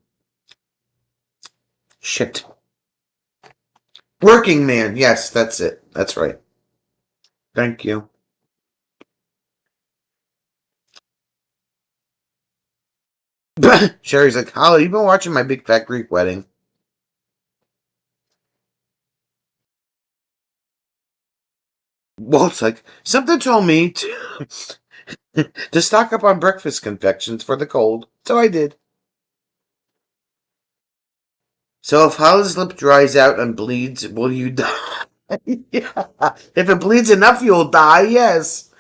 Shit. Working Man. Yes, that's it. That's right. Thank you. Sherry's like, Holly, you've been watching my Big Fat Greek Wedding. Walt's like, something told me to stock up on breakfast confections for the cold. So I did. So if Holly's lip dries out and bleeds, will you die? Yeah. If it bleeds enough, you'll die, yes.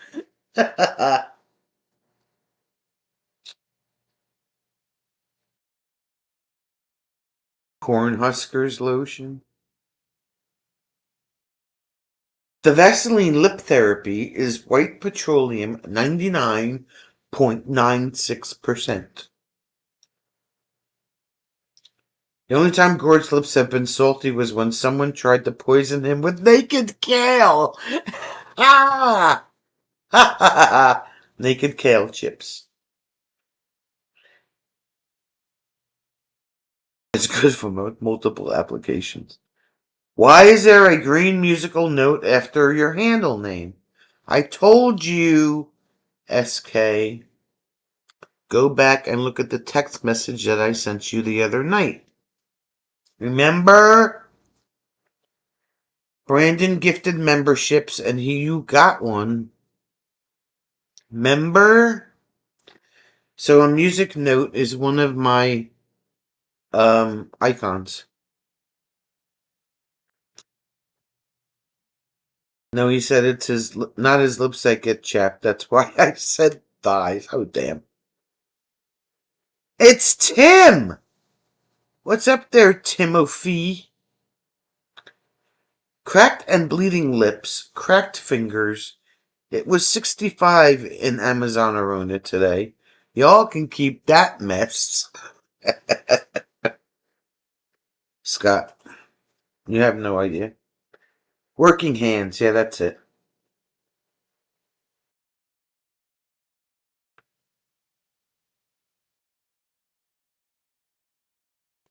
Cornhuskers lotion. The Vaseline lip therapy is white petroleum 99.96%. The only time Gord's lips have been salty was when someone tried to poison him with naked kale. Ha! Ha ha ha! Naked kale chips. It's good for multiple applications. Why is there a green musical note after your handle name? I told you, SK. Go back and look at the text message that I sent you the other night. Remember? Brandon gifted memberships and you got one. Member? So a music note is one of my icons. No, he said it's his, not his lips that get chapped. That's why I said thighs. Oh, damn. It's Tim! What's up there, Timothy? Cracked and bleeding lips, cracked fingers. It was 65 in Amazon Arona today. Y'all can keep that mess. Scott. You have no idea. Working hands. Yeah, that's it.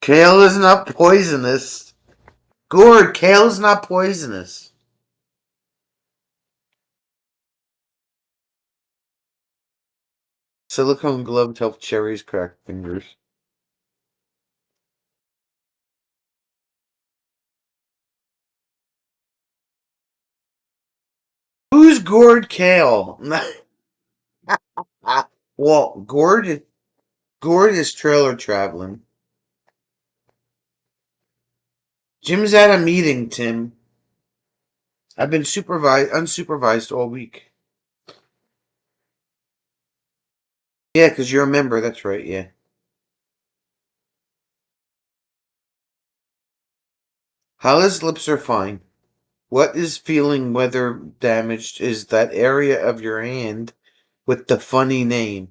Kale is not poisonous. Gord, kale is not poisonous. Silicone gloves help cherries crack fingers. Who's Gord Kale? Well, Gord is trailer traveling. Jim's at a meeting, Tim. I've been unsupervised all week. Yeah, because you're a member. That's right, yeah. Hala's lips are fine. What is feeling weather damaged is that area of your hand with the funny name.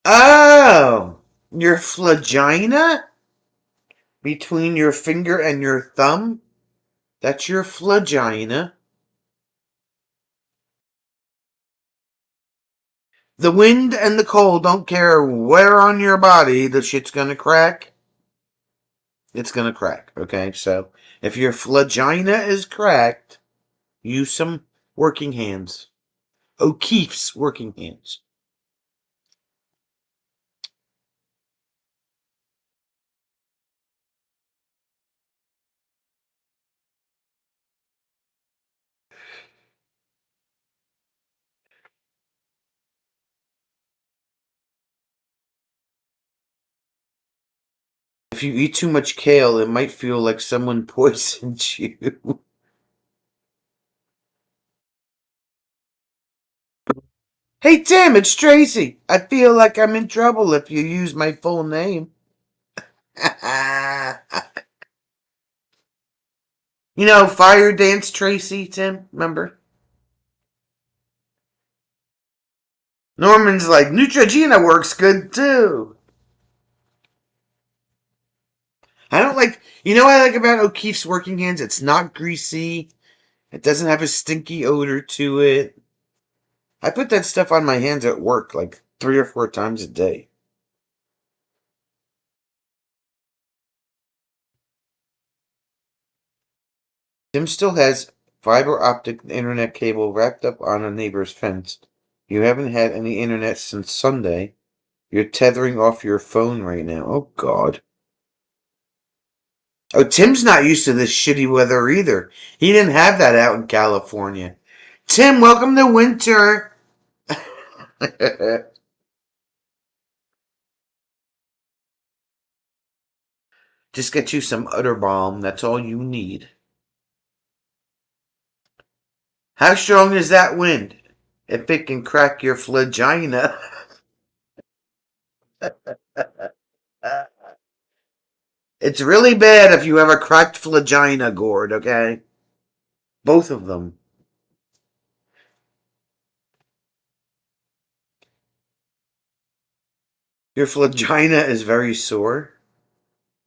Oh! Your flagina? Between your finger and your thumb? That's your flagina. The wind and the cold don't care where on your body the shit's gonna crack. It's gonna crack, okay? So, if your flagina is cracked, use some working hands. O'Keefe's working hands. If you eat too much kale, it might feel like someone poisoned you. Hey Tim, it's Tracy. I feel like I'm in trouble if you use my full name. You know, Fire Dance Tracy, Tim, remember? Norman's like, Neutrogena works good too. I don't like, you know what I like about O'Keefe's working hands? It's not greasy. It doesn't have a stinky odor to it. I put that stuff on my hands at work like 3 or 4 times a day. Tim still has fiber optic internet cable wrapped up on a neighbor's fence. You haven't had any internet since Sunday. You're tethering off your phone right now. Oh, God. Oh, Tim's not used to this shitty weather either. He didn't have that out in California. Tim, welcome to winter. Just get you some udder balm. That's all you need. How strong is that wind? If it can crack your flagina. It's really bad if you have a cracked flagina, Gord, okay? Both of them. Your flagina is very sore.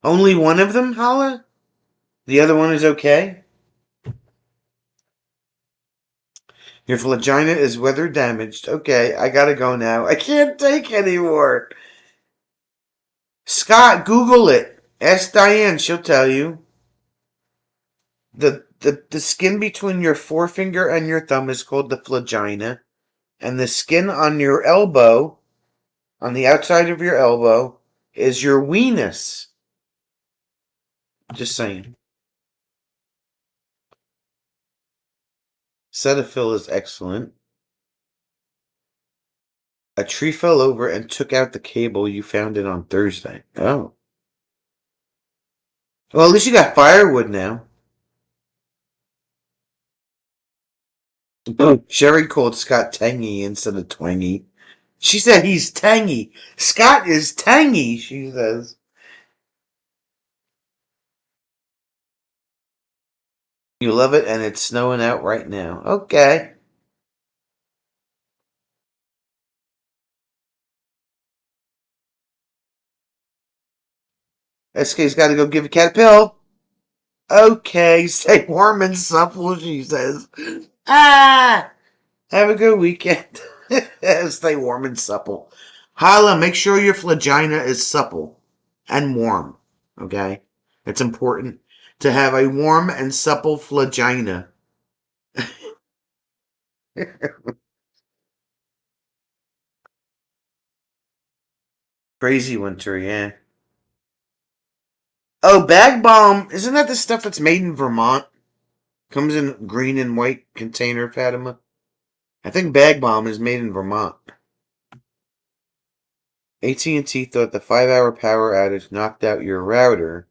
Only one of them, Hala? The other one is okay? Your flagina is weather damaged. Okay, I gotta go now. I can't take anymore. Scott, Google it. Ask Diane, she'll tell you. The skin between your forefinger and your thumb is called the flagina. And the skin on your elbow, on the outside of your elbow, is your weenus. Just saying. Cetaphil is excellent. A tree fell over and took out the cable. You found it on Thursday. Oh. Well, at least you got firewood now. Oh, Sherry called Scott tangy instead of twangy. She said he's tangy. Scott is tangy, she says. You love it and it's snowing out right now. Okay. SK's got to go give a cat a pill. Okay, stay warm and supple, she says. Ah! Have a good weekend. Stay warm and supple. Hala, make sure your flagina is supple and warm. Okay? It's important to have a warm and supple flagina. Crazy winter, yeah. Oh, bag balm. Isn't that the stuff that's made in Vermont? Comes in green and white container, Fatima. I think bag balm is made in Vermont. AT&T thought the 5-hour power outage knocked out your router.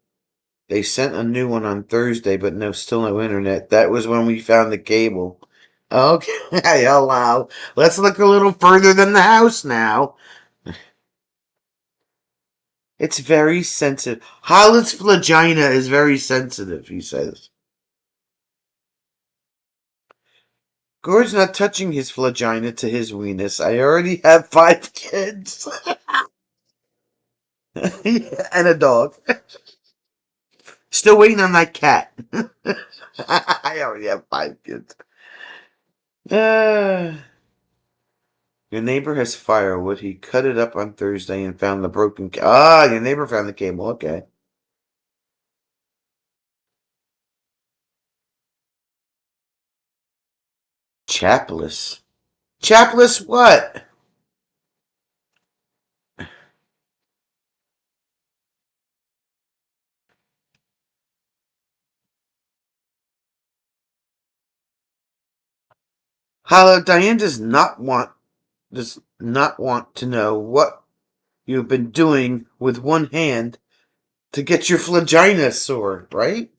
They sent a new one on Thursday, but still no internet. That was when we found the cable. Okay, hello. Let's look a little further than the house now. It's very sensitive. Hollis flagina is very sensitive, he says. Gord's not touching his flagina to his weenus. I already have 5 kids. And a dog. Still waiting on that cat. I already have 5 kids. Your neighbor has firewood. He cut it up on Thursday and found the broken your neighbor found the cable. Okay. Chapless. Chapless what? Hollow Diane does not want to know what you've been doing with one hand to get your flagina sore, right?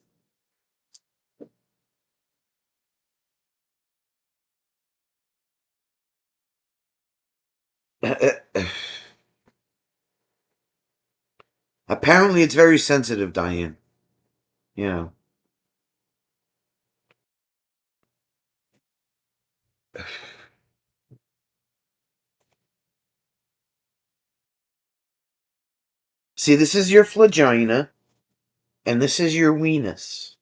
Apparently it's very sensitive, Diane. You know. See, this is your flagina, and this is your weenus.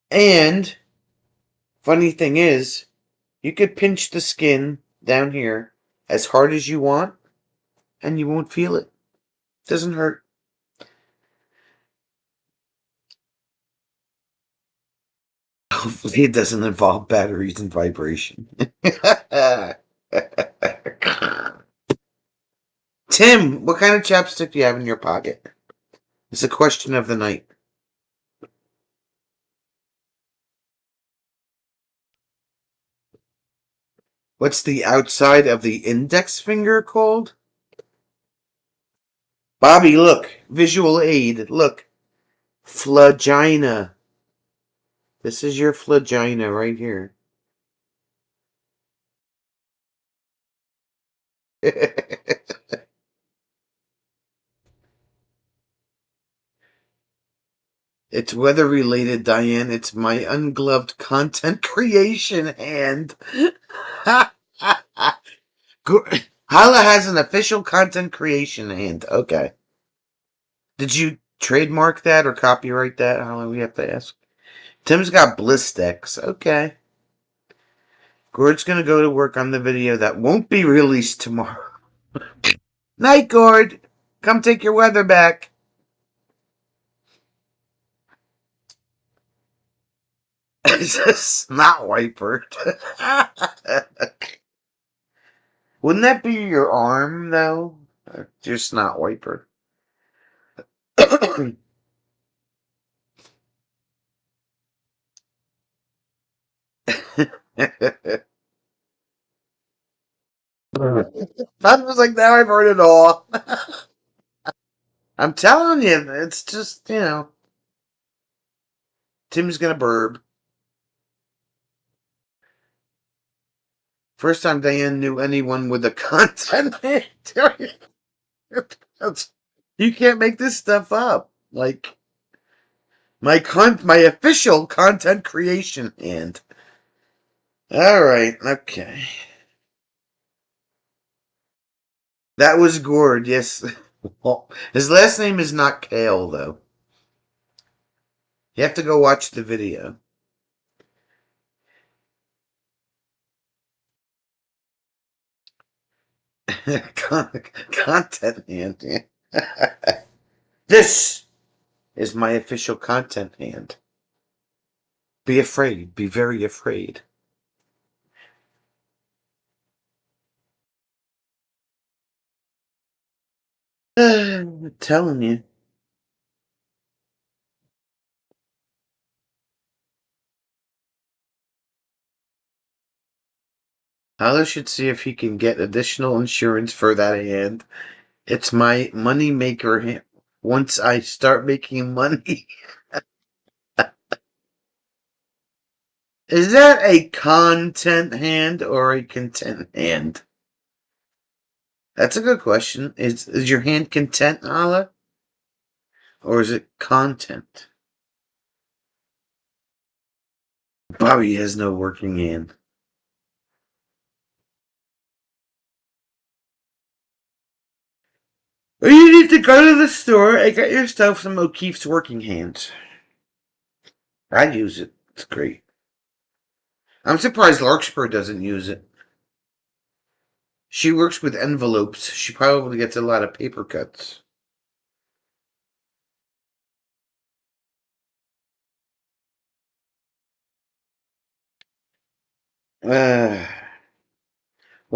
And funny thing is, you could pinch the skin down here as hard as you want, and you won't feel it. It doesn't hurt. Hopefully, it doesn't involve batteries and vibration. Tim, what kind of chapstick do you have in your pocket? It's a question of the night. What's the outside of the index finger called? Bobby, look. Visual aid. Look. Flagina. This is your flagina right here. It's weather related, Diane. It's my ungloved content creation hand. Hala has an official content creation hand. Okay. Did you trademark that or copyright that? Hala, we have to ask. Tim's got Blistex. Okay. Gord's gonna go to work on the video that won't be released tomorrow. Night, Gord. Come take your weather back. It's a snot wiper. Wouldn't that be your arm, though? Your snot wiper. I was like, now I've heard it all. I'm telling you, it's just, Tim's gonna burb. First time Diane knew anyone with a content. You can't make this stuff up. Like my official content creation hand. All right, okay. That was Gord. Yes. Well, his last name is not Kale though. You have to go watch the video. Content hand. This is my official content hand. Be afraid. Be very afraid. I'm telling you. Tyler should see if he can get additional insurance for that hand. It's my money maker hand. Once I start making money. Is that a content hand or a content hand? That's a good question. Is your hand content, Hala? Or is it content? Bobby has no working hand. Well, you need to go to the store and get yourself some O'Keeffe's working hands. I use it. It's great. I'm surprised Larkspur doesn't use it. She works with envelopes. She probably gets a lot of paper cuts. What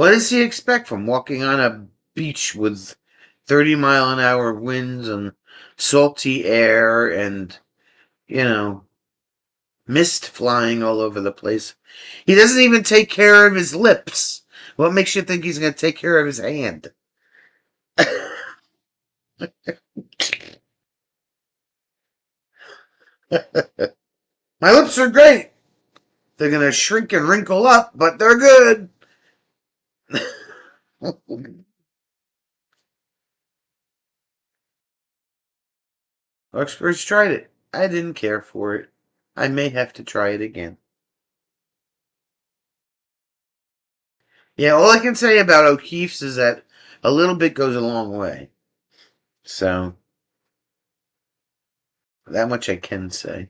does he expect from walking on a beach with 30-mile-an-hour winds and salty air and, mist flying all over the place? He doesn't even take care of his lips. What makes you think he's going to take care of his hand? My lips are great. They're going to shrink and wrinkle up, but they're good. Larkspur's tried it. I didn't care for it. I may have to try it again. Yeah, all I can say about O'Keeffe's is that a little bit goes a long way. So, that much I can say.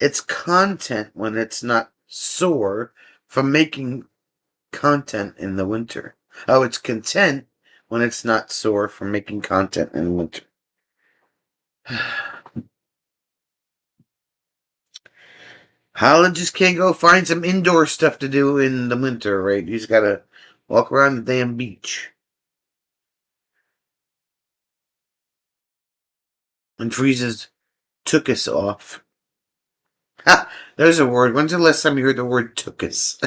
It's content when it's not sore from making content in the winter. Oh, it's content when it's not sore from making content in winter. Holland just can't go find some indoor stuff to do in the winter, right? He's got to walk around the damn beach. And freezes took us off. Ha! There's a word. When's the last time you heard the word took us?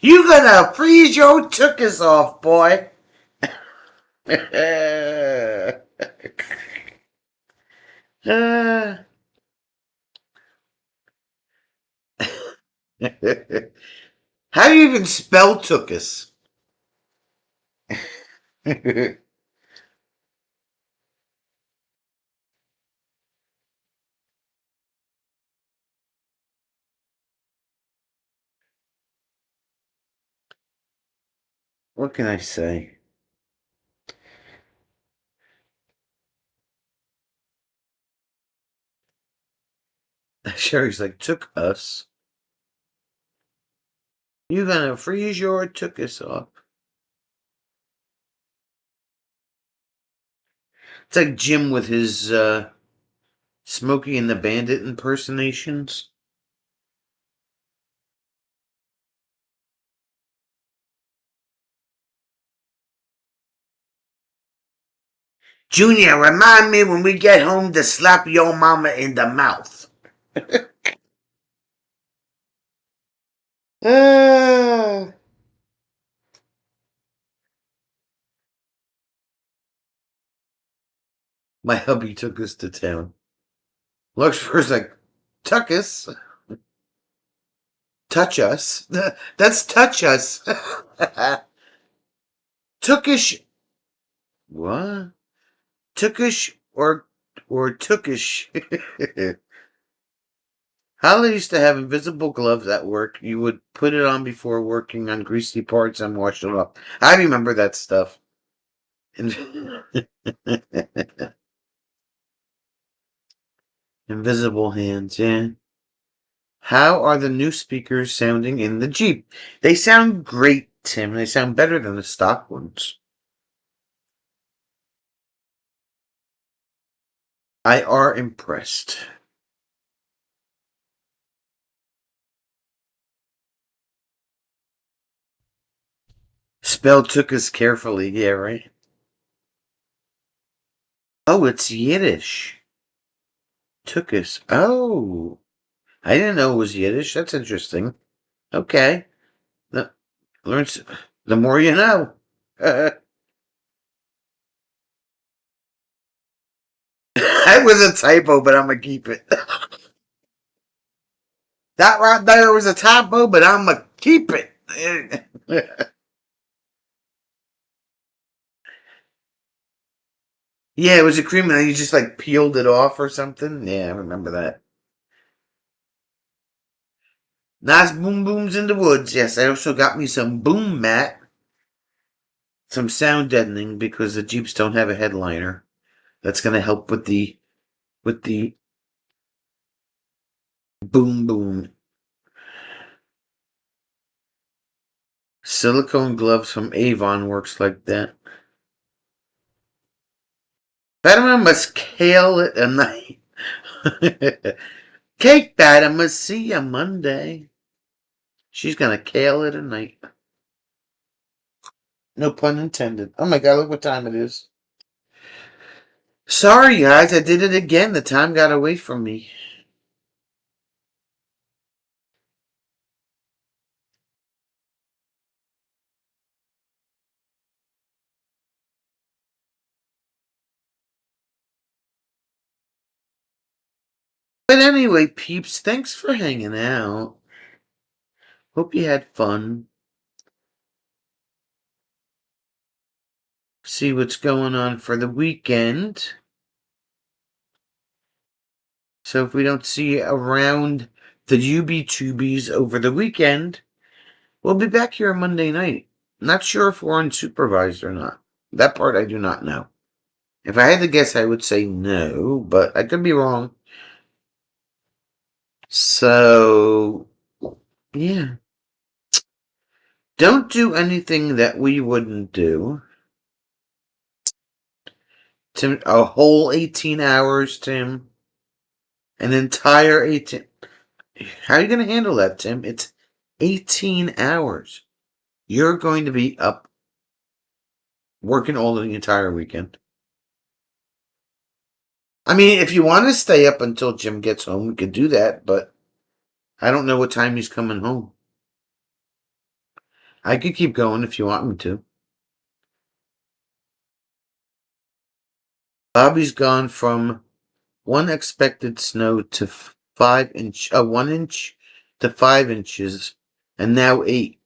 You gonna freeze your took us off, boy. How do you even spell took us? What can I say? Sherry's like, took us. You gonna freeze your took us off. It's like Jim with his Smokey and the Bandit impersonations. Junior, remind me when we get home to slap your mama in the mouth. My hubby took us to town. Looks first like, tuck us? Touch us? That's touch us. Tookish. What? Tookish or tookish. Holly used to have invisible gloves at work. You would put it on before working on greasy parts and wash them up. I remember that stuff. Invisible hands, yeah. How are the new speakers sounding in the Jeep? They sound great, Tim. They sound better than the stock ones. I are impressed. Spell took us carefully, yeah, right? Oh, it's Yiddish. Took us. Oh, I didn't know it was Yiddish. That's interesting. Okay. The, learns, the more you know. That was a typo, but I'm going to keep it. That right there was a typo, but I'm going to keep it. Yeah, it was a cream and you just like peeled it off or something. Yeah, I remember that. Nice boom booms in the woods. Yes, I also got me some boom mat, some sound deadening because the Jeeps don't have a headliner. That's gonna help with the boom boom. Silicone gloves from Avon works like that. Fatima must kale it a night. Cake batter must see ya Monday. She's gonna kale it a night. No pun intended. Oh my god, look what time it is. Sorry guys, I did it again. The time got away from me. But anyway, peeps, thanks for hanging out. Hope you had fun. See what's going on for the weekend. So if we don't see you around the UB2Bs over the weekend, we'll be back here on Monday night. Not sure if we're unsupervised or not. That part I do not know. If I had to guess, I would say no, but I could be wrong. So, yeah. Don't do anything that we wouldn't do. Tim, a whole 18 hours, Tim. An entire 18. How are you going to handle that, Tim? It's 18 hours. You're going to be up working all the entire weekend. I mean, if you want to stay up until Jim gets home, we could do that, but I don't know what time he's coming home. I could keep going if you want me to. Bobby's gone from one expected snow to 1 inch to 5 inches, and now 8.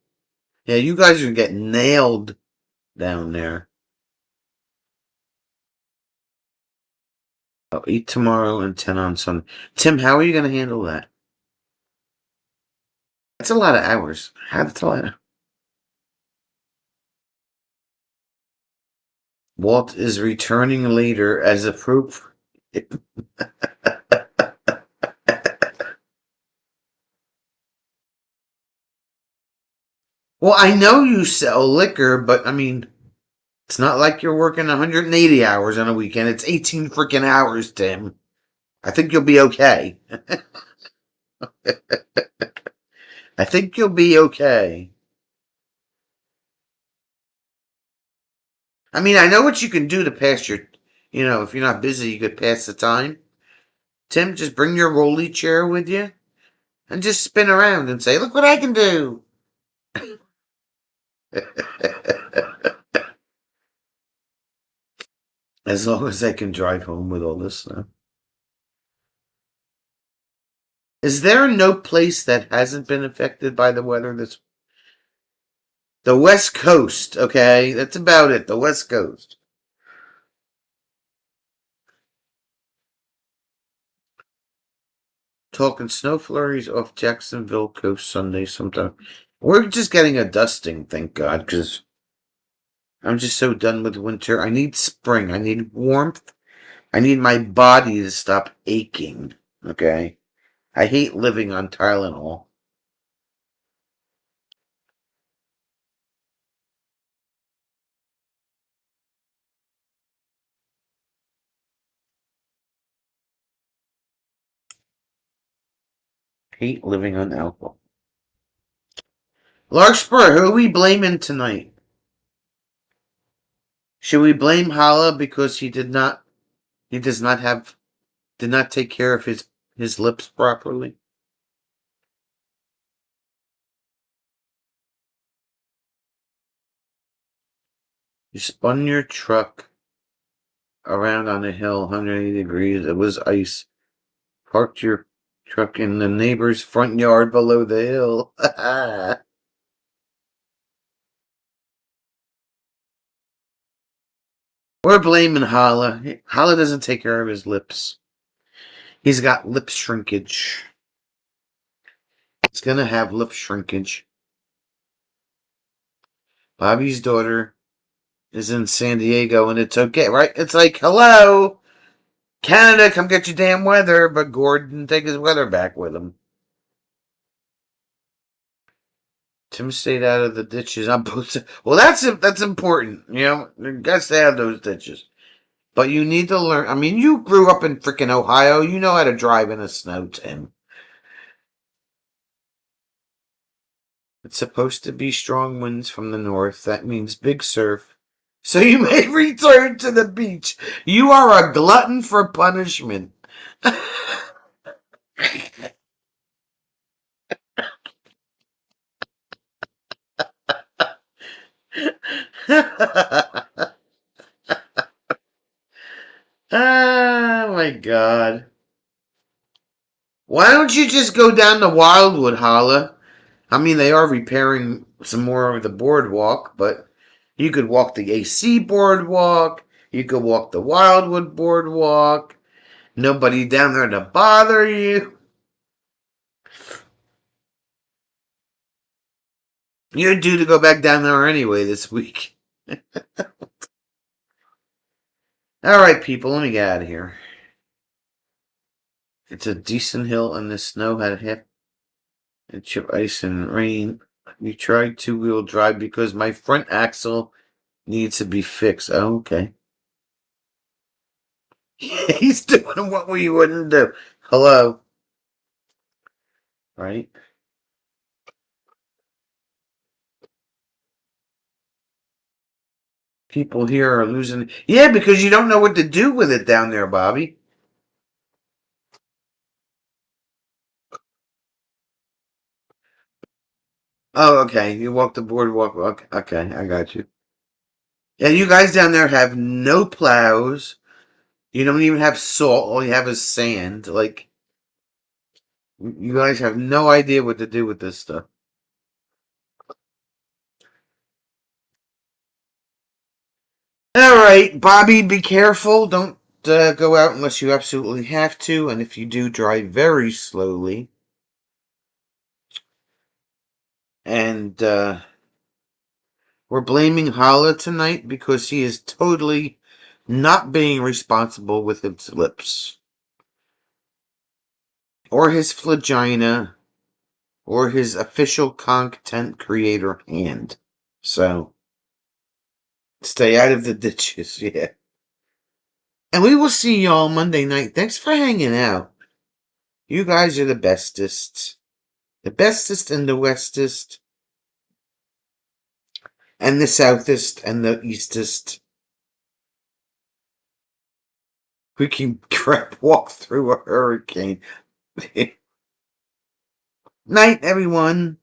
Yeah, you guys are getting nailed down there. Oh, 8 tomorrow and 10 on Sunday. Tim, how are you going to handle that? That's a lot of hours. That's a lot. Walt is returning later as a proof. Well, I know you sell liquor, but I mean, it's not like you're working 180 hours on a weekend. It's 18 freaking hours, Tim. I think you'll be okay. I think you'll be okay. I mean, I know what you can do to pass your, if you're not busy, you could pass the time. Tim, just bring your rolly chair with you and just spin around and say, look what I can do. As long as I can drive home with all this stuff. Is there no place that hasn't been affected by the weather? The West Coast, okay? That's about it, the West Coast. Talking snow flurries off Jacksonville coast Sunday sometime. We're just getting a dusting, thank God, because I'm just so done with winter. I need spring. I need warmth. I need my body to stop aching. Okay? I hate living on Tylenol. Hate living on alcohol. Larkspur, who are we blaming tonight? Should we blame Hala because he did not take care of his lips properly? You spun your truck around on a hill, 180 degrees. It was ice. Parked your truck in the neighbor's front yard below the hill. We're blaming Hala. Hala doesn't take care of his lips. He's got lip shrinkage. He's gonna have lip shrinkage. Bobby's daughter is in San Diego and it's okay, right? It's like, hello, Canada, come get your damn weather, but Gordon didn't take his weather back with him. Tim stayed out of the ditches on both sides. Well, that's important. You know, you got to have those ditches. But you need to learn. I mean, you grew up in freaking Ohio. You know how to drive in the snow, Tim. It's supposed to be strong winds from the north. That means big surf. So you may return to the beach. You are a glutton for punishment. Oh my god. Why don't you just go down to Wildwood, Holla? I mean, they are repairing some more of the boardwalk, but you could walk the AC boardwalk. You could walk the Wildwood boardwalk. Nobody down there to bother you. You're due to go back down there anyway this week. All right, people, let me get out of here. It's a decent hill, and the snow had half inch of ice and rain. We tried two-wheel drive because my front axle needs to be fixed. Oh, okay. He's doing what we wouldn't do. Hello. Right? People here are losing. Yeah, because you don't know what to do with it down there, Bobby. Oh, okay. You walk the boardwalk. Okay, I got you. Yeah, you guys down there have no plows. You don't even have salt. All you have is sand. Like, you guys have no idea what to do with this stuff. All right, Bobby, be careful. Don't go out unless you absolutely have to. And if you do, drive very slowly. And we're blaming Hala tonight because he is totally not being responsible with his lips. Or his flagina. Or his official content creator hand. So, stay out of the ditches, yeah. And we will see y'all Monday night. Thanks for hanging out. You guys are the bestest. The bestest and the westest. And the southest and the eastest. We can walk through a hurricane. Night, everyone.